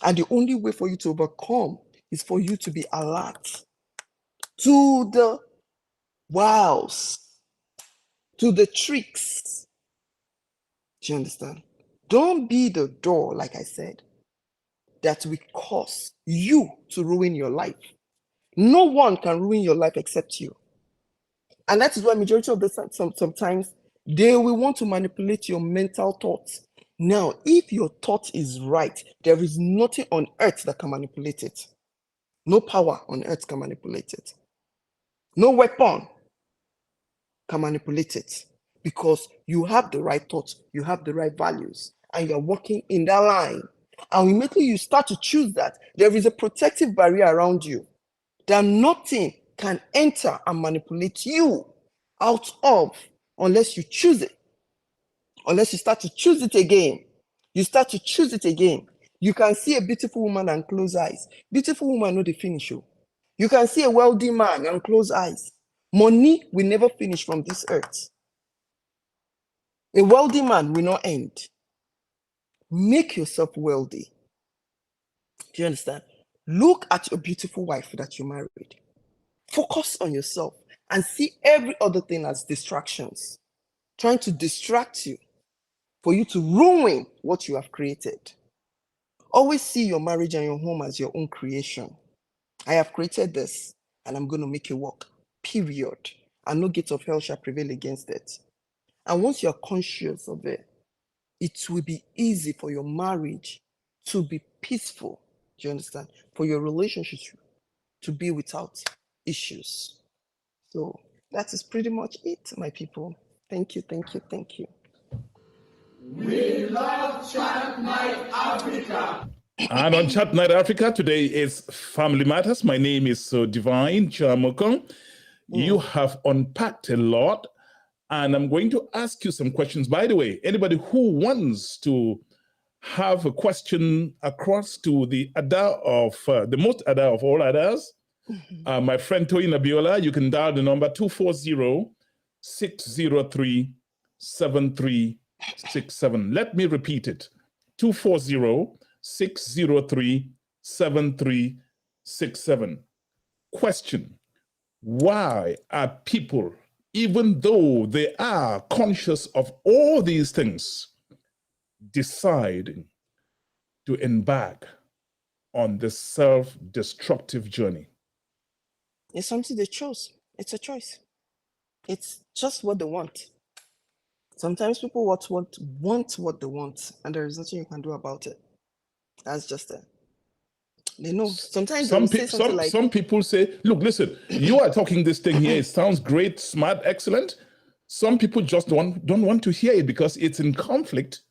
And the only way for you to overcome is for you to be alert to the wiles, to the tricks. Do you understand? Don't be the door, like I said, that will cause you to ruin your life. No one can ruin your life except you. And that is why majority of the time, sometimes they will want to manipulate your mental thoughts. Now, if your thought is right, there is nothing on earth that can manipulate it. No power on earth can manipulate it. No weapon can manipulate it, because you have the right thoughts, you have the right values, and you're working in that line. And immediately you start to choose that, there is a protective barrier around you that nothing can enter and manipulate you out of, unless you choose it, unless you start to choose it again. You start to choose it again. You can see a beautiful woman and close eyes. Beautiful woman, no, they finish you. You can see a wealthy man and close eyes. Money will never finish from this earth. A wealthy man will not end. Make yourself wealthy. Do you understand? Look at your beautiful wife that you married. Focus on yourself and see every other thing as distractions, trying to distract you for you to ruin what you have created. Always see your marriage and your home as your own creation. I have created this and I'm going to make it work, period. And no gate of hell shall prevail against it. And once you're conscious of it, it will be easy for your marriage to be peaceful. Do you understand? For your relationship to be without issues. So that is pretty much it, my people. Thank you, thank you, thank you. We love Chat Night Africa. And on Chat Night Africa today is Family Matters. My name is Divine Chamokong. You have unpacked a lot, and I'm going to ask you some questions. By the way, anybody who wants to have a question across to the Ada of the most Ada of all Adas, my friend Toyin Abiola, you can dial the number 240-603-7367. Let me repeat it. 240-603-7367. Question: why are people, even though they are conscious of all these things, deciding to embark on this self-destructive journey? It's something they chose. It's a choice. It's just what they want. Sometimes people want what they want, and there is nothing you can do about it. That's just it. They know. Sometimes they will say something like, some people say, look, listen, you are talking this thing here. It sounds great, smart, excellent. Some people just don't want to hear it because it's in conflict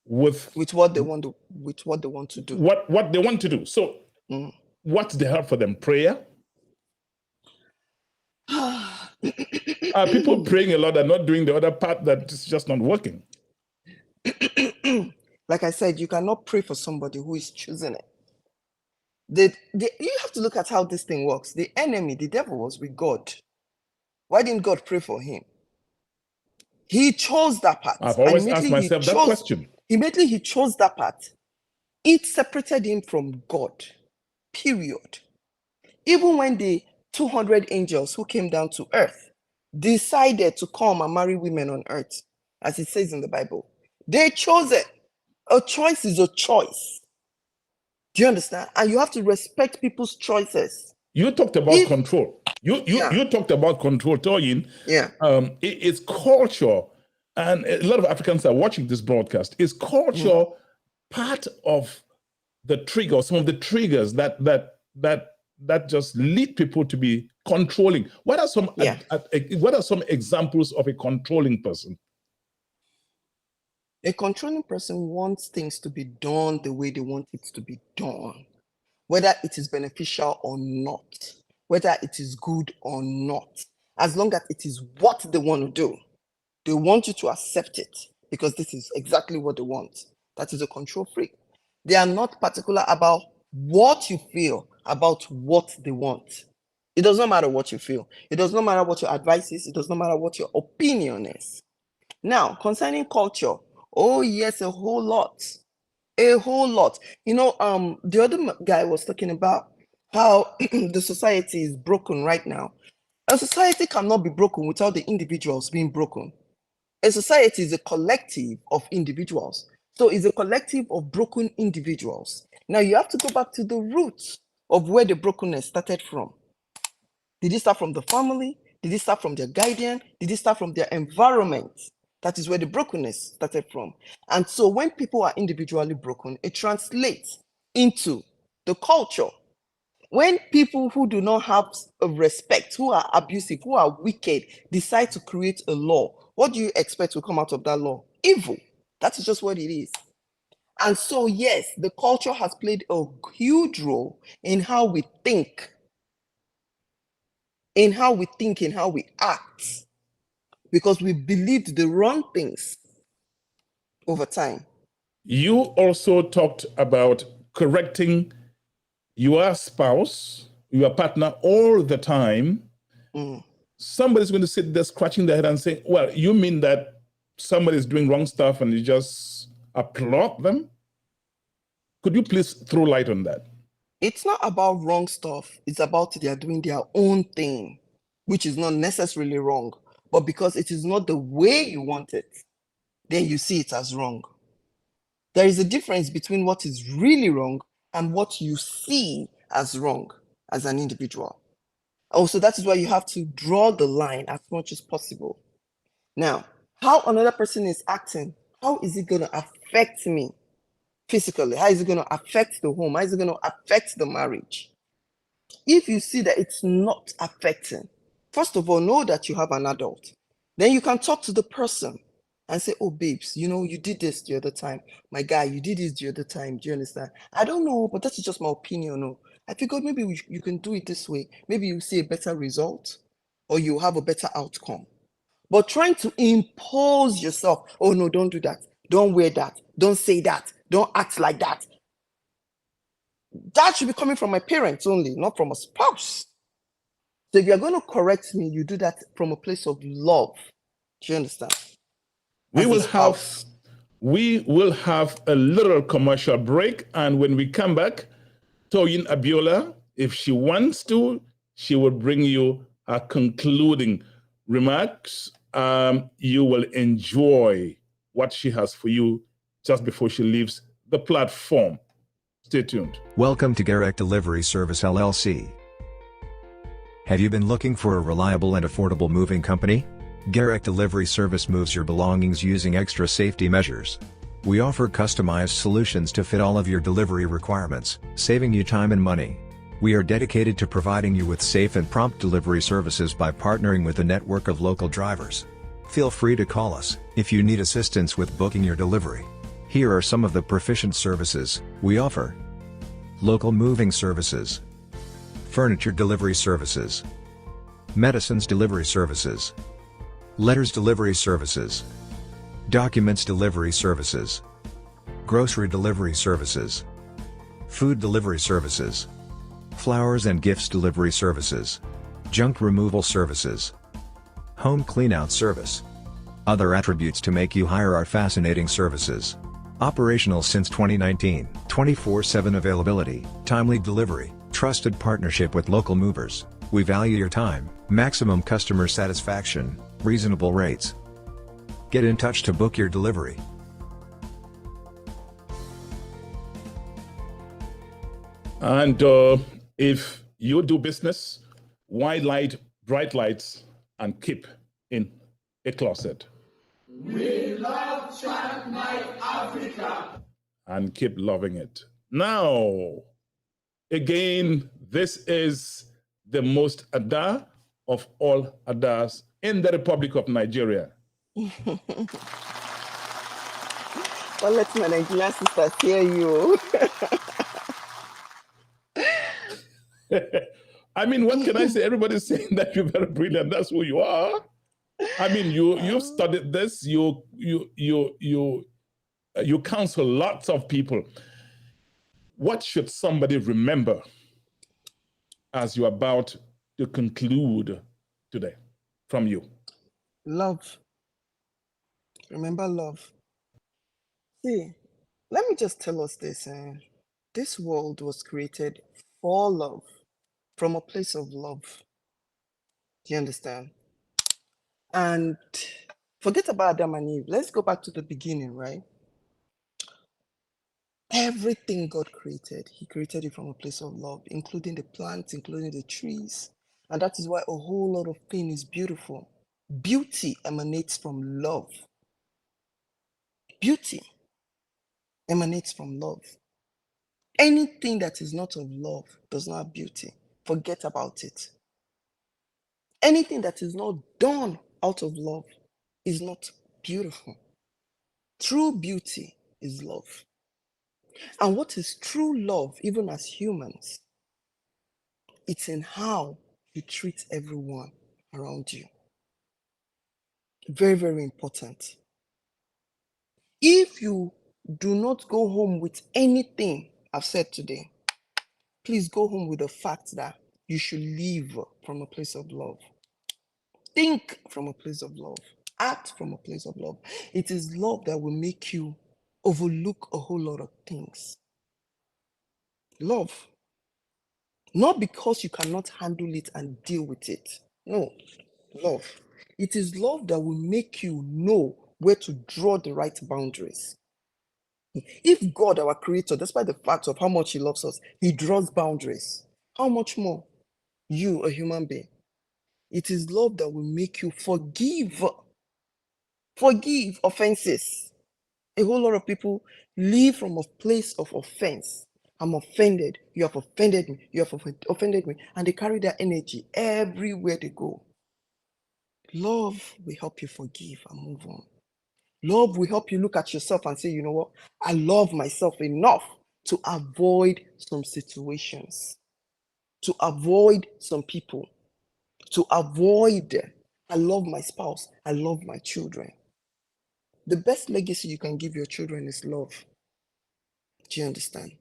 with what they want to do. What they want to do. So what's the help for them? Prayer? Are people praying a lot and not doing the other part that is just not working? Like I said, you cannot pray for somebody who is choosing it. You have to look at how this thing works. The enemy, the devil, was with God. Why didn't God pray for him? He chose that part. I've always asked myself that question. Immediately he chose that part. It separated him from God. Period. Even when the 200 angels who came down to earth decided to come and marry women on earth, as it says in the Bible, they chose it. A choice is a choice. Do you understand? And you have to respect people's choices. You talked about control. You talked about control, Toyin. Yeah. It's culture, and a lot of Africans are watching this broadcast. Is culture part of the trigger, some of the triggers that just lead people to be controlling? What are some examples of a controlling person? A controlling person wants things to be done the way they want it to be done, whether it is beneficial or not, whether it is good or not. As long as it is what they want to do, they want you to accept it because this is exactly what they want. That is a control freak. They are not particular about what you feel about what they want. It does not matter what you feel. It does not matter what your advice is. It does not matter what your opinion is. Now, concerning culture, oh yes, a whole lot. A whole lot. You know, the other guy was talking about how the society is broken right now. A society cannot be broken without the individuals being broken. A society is a collective of individuals. So it's a collective of broken individuals. Now you have to go back to the roots of where the brokenness started from. Did it start from the family? Did it start from their guardian? Did it start from their environment? That is where the brokenness started from. And so when people are individually broken, it translates into the culture. When people who do not have a respect, who are abusive, who are wicked, decide to create a law, what do you expect will come out of that law? Evil. That is just what it is. And so, yes, the culture has played a huge role in how we think, in how we act, because we believed the wrong things over time. You also talked about correcting your spouse, your partner all the time. Somebody's going to sit there scratching their head and say, well, you mean that somebody's doing wrong stuff and you just applaud them? Could you please throw light on that? It's not about wrong stuff. It's about they are doing their own thing, which is not necessarily wrong. But because it is not the way you want it, then you see it as wrong. There is a difference between what is really wrong and what you see as wrong as an individual. Also, that is why you have to draw the line as much as possible. Now, how another person is acting, how is it going to affect me physically? How is it going to affect the home? How is it going to affect the marriage? If you see that it's not affecting, first of all, know that you have an adult. Then you can talk to the person and say, oh, babes, you did this the other time. My guy, you did this the other time. Do you understand? I don't know, but that's just my opinion. No. I figured maybe you can do it this way. Maybe you see a better result or you have a better outcome. But trying to impose yourself, oh, no, don't do that. Don't wear that. Don't say that. Don't act like that. That should be coming from my parents only, not from a spouse. So if you're going to correct me, you do that from a place of love. Do you understand? We will have a little commercial break, and when we come back, Toyin Abiola, if she wants to, she will bring you her concluding remarks. You will enjoy what she has for you just before she leaves the platform. Stay tuned. Welcome to Garrett Delivery Service LLC. Have you been looking for a reliable and affordable moving company? Garrett Delivery Service moves your belongings using extra safety measures. We offer customized solutions to fit all of your delivery requirements, saving you time and money. We are dedicated to providing you with safe and prompt delivery services by partnering with a network of local drivers. Feel free to call us if you need assistance with booking your delivery. Here are some of the proficient services we offer: local moving services, furniture delivery services, medicines delivery services, letters delivery services, documents delivery services, grocery delivery services, food delivery services, flowers and gifts delivery services, junk removal services, home cleanout service. Other attributes to make you hire our fascinating services. Operational since 2019, 24/7 availability, timely delivery, trusted partnership with local movers. We value your time, maximum customer satisfaction, reasonable rates. Get in touch to book your delivery. And if you do business, white light, bright lights, and keep in a closet. We love Chat Night Africa. And keep loving it. Now, again, this is the most Ada of all Adas in the Republic of Nigeria. Well, let my Nigerian sisters hear you. I mean, what can I say? Everybody's saying that you're very brilliant. That's who you are. I mean, you've studied this. You counsel lots of people. What should somebody remember as you're about to conclude today from you? Love. Remember love. See, let me just tell us this. This world was created for love, from a place of love. Do you understand? And forget about Adam and Eve. Let's go back to the beginning, right? Everything God created, He created it from a place of love, including the plants, including the trees. And that is why a whole lot of things is beautiful. Beauty emanates from love. Beauty emanates from love. Anything that is not of love does not have beauty. Forget about it. Anything that is not done out of love is not beautiful. True beauty is love. And what is true love, even as humans? It's in how you treat everyone around you. Very, very important. If you do not go home with anything I've said today. Please go home with the fact that you should live from a place of love. Think from a place of love. Act from a place of love. It is love that will make you overlook a whole lot of things. Love. Not because you cannot handle it and deal with it. No, love. It is love that will make you know where to draw the right boundaries. If God, our creator, despite the fact of how much he loves us, he draws boundaries, how much more you, a human being? It is love that will make you forgive offenses. A whole lot of people live from a place of offense. I'm offended. You have offended me. You have offended me. And they carry that energy everywhere they go. Love will help you forgive and move on. Love will help you look at yourself and say, you know what? I love myself enough to avoid some situations, to avoid some people, to avoid, I love my spouse, I love my children. The best legacy you can give your children is love. Do you understand?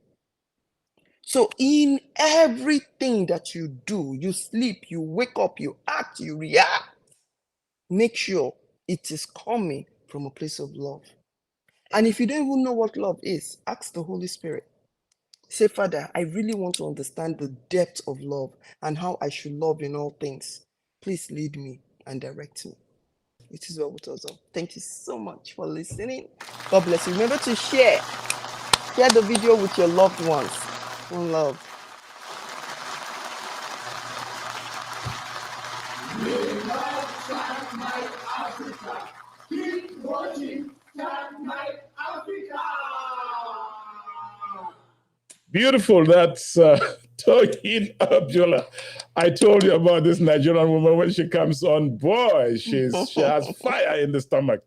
So in everything that you do, you sleep, you wake up, you act, you react, make sure it is coming from a place of love. And if you don't even know what love is, ask the Holy Spirit. Say, Father, I really want to understand the depth of love and how I should love in all things. Please lead me and direct me. It is well with us all. Thank you so much for listening. God bless you. Remember to share the video with your loved ones. One love. We love Chat Night Africa. Keep watching Chat Night Africa. Beautiful. That's Toyin Abiola. I told you about this Nigerian woman when she comes on. Boy, she has fire in the stomach.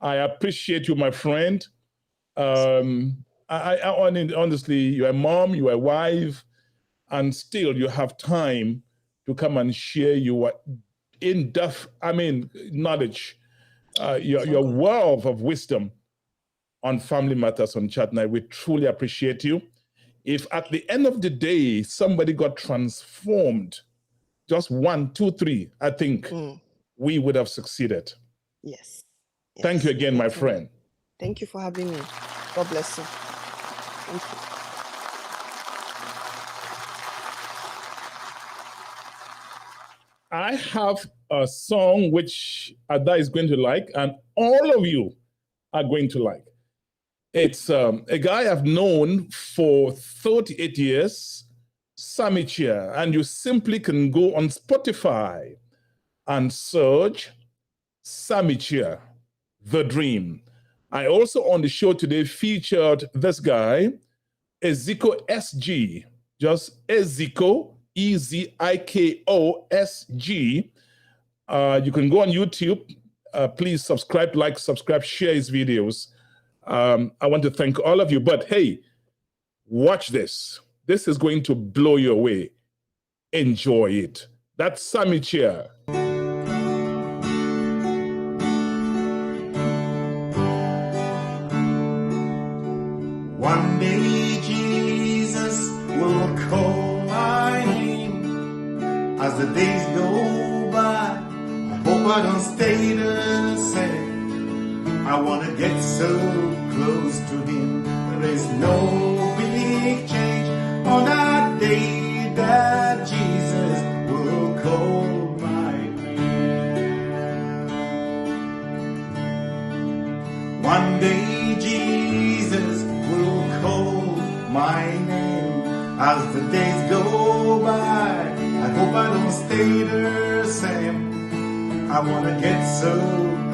I appreciate you, my friend. Honestly, you're a mom, you're a wife, and still you have time to come and share your in-depth, knowledge, your wealth of wisdom on family matters on Chat Night. We truly appreciate you. If at the end of the day, somebody got transformed, just 1, 2, 3, I think we would have succeeded. Yes. Thank you again, my friend. Thank you for having me. God bless you. Thank you. I have a song which Ada is going to like, and all of you are going to like. It's a guy I've known for 38 years, Samichia, and you simply can go on Spotify and search Samichia, The Dream. I also on the show today featured this guy, Eziko SG, just Eziko, Eziko SG. You can go on YouTube. Please subscribe, like, subscribe, share his videos. I want to thank all of you. But hey, watch this. This is going to blow you away. Enjoy it. That's Samichia. One day Jesus will call my name. As the days go by, I hope I don't stay the same. I want to get so close to him. There is no big change on that day that Jesus will call my name. One day Jesus will call my name. As the days go by, I hope I don't stay the same. I want to get so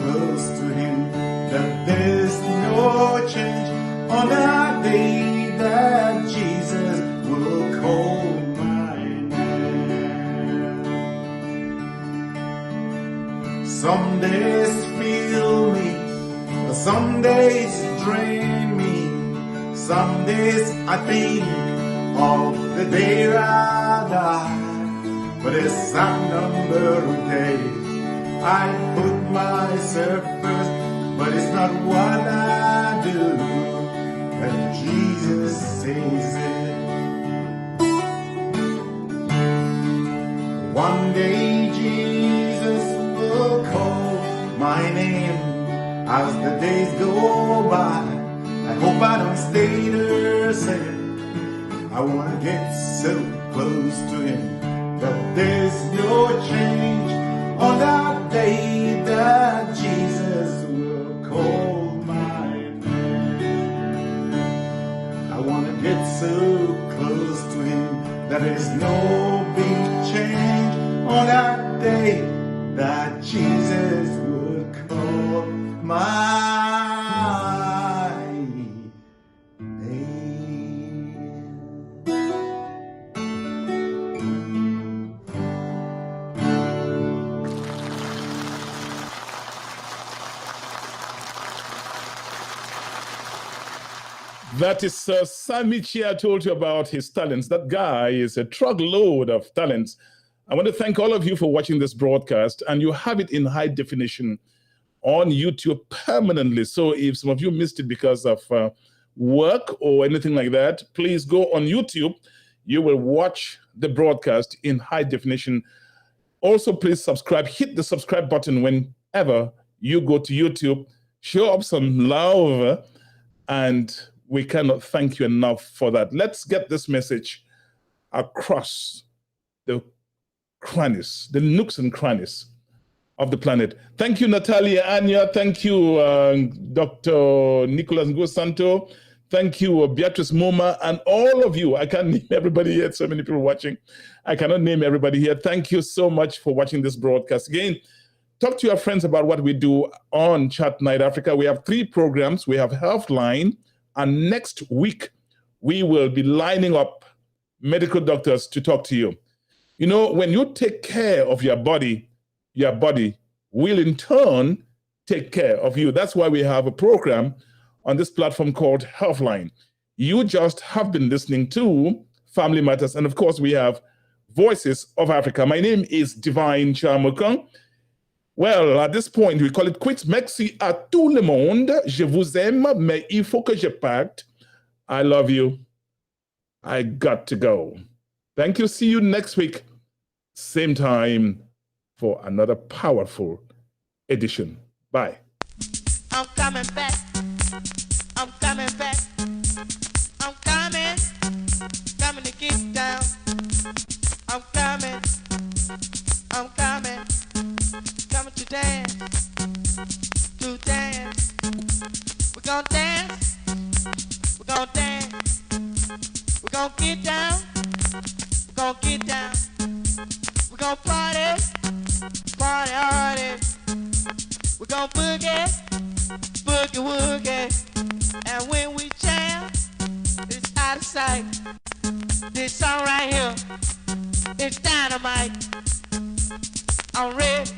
close to him that there's no change on that day that Jesus will call my name. Some days fill me, some days drain me. Some days I think of the day I die, but there's some number of days I put myself first, but it's not what I do. that Jesus says it. One day Jesus will call my name as the days go by. I hope I don't stay there saying I want to get so close to him that there's no change on that day that Jesus will call my name. I want to get so close to him that there's no big change on that day that Jesus will call my That is Sammy Chia told you about his talents. That guy is a truckload of talents. I want to thank all of you for watching this broadcast, and you have it in high definition on YouTube permanently. So if some of you missed it because of work or anything like that, please go on YouTube. You will watch the broadcast in high definition. Also, please subscribe. Hit the subscribe button whenever you go to YouTube. Show up some love, and we cannot thank you enough for that. Let's get this message across the crannies, the nooks and crannies of the planet. Thank you, Natalia Anya. Thank you, Dr. Nicholas Ngosanto. Thank you, Beatrice Moma, and all of you. I can't name everybody here. So many people watching. I cannot name everybody here. Thank you so much for watching this broadcast. Again, talk to your friends about what we do on Chat Night Africa. We have 3 programs. We have Healthline, and next week, we will be lining up medical doctors to talk to you. You know, when you take care of your body will in turn take care of you. That's why we have a program on this platform called Healthline. You just have been listening to Family Matters. And of course, we have Voices of Africa. My name is Divine Chamokang. Well, at this point, we call it quits. Merci à tout le monde. Je vous aime, mais il faut que je parte. I love you. I got to go. Thank you. See you next week. Same time for another powerful edition. Bye. I'm coming back. I'm coming back. I'm coming. Coming to get down. I'm coming. I'm coming. Coming to dance. To dance. We're gonna dance. We're gonna dance. We're gonna get down. We're gonna get down. We're gonna party. Party hardy. We're gonna boogie. Boogie woogie. And when we jam, it's out of sight. This song right here, it's dynamite. I'm ready.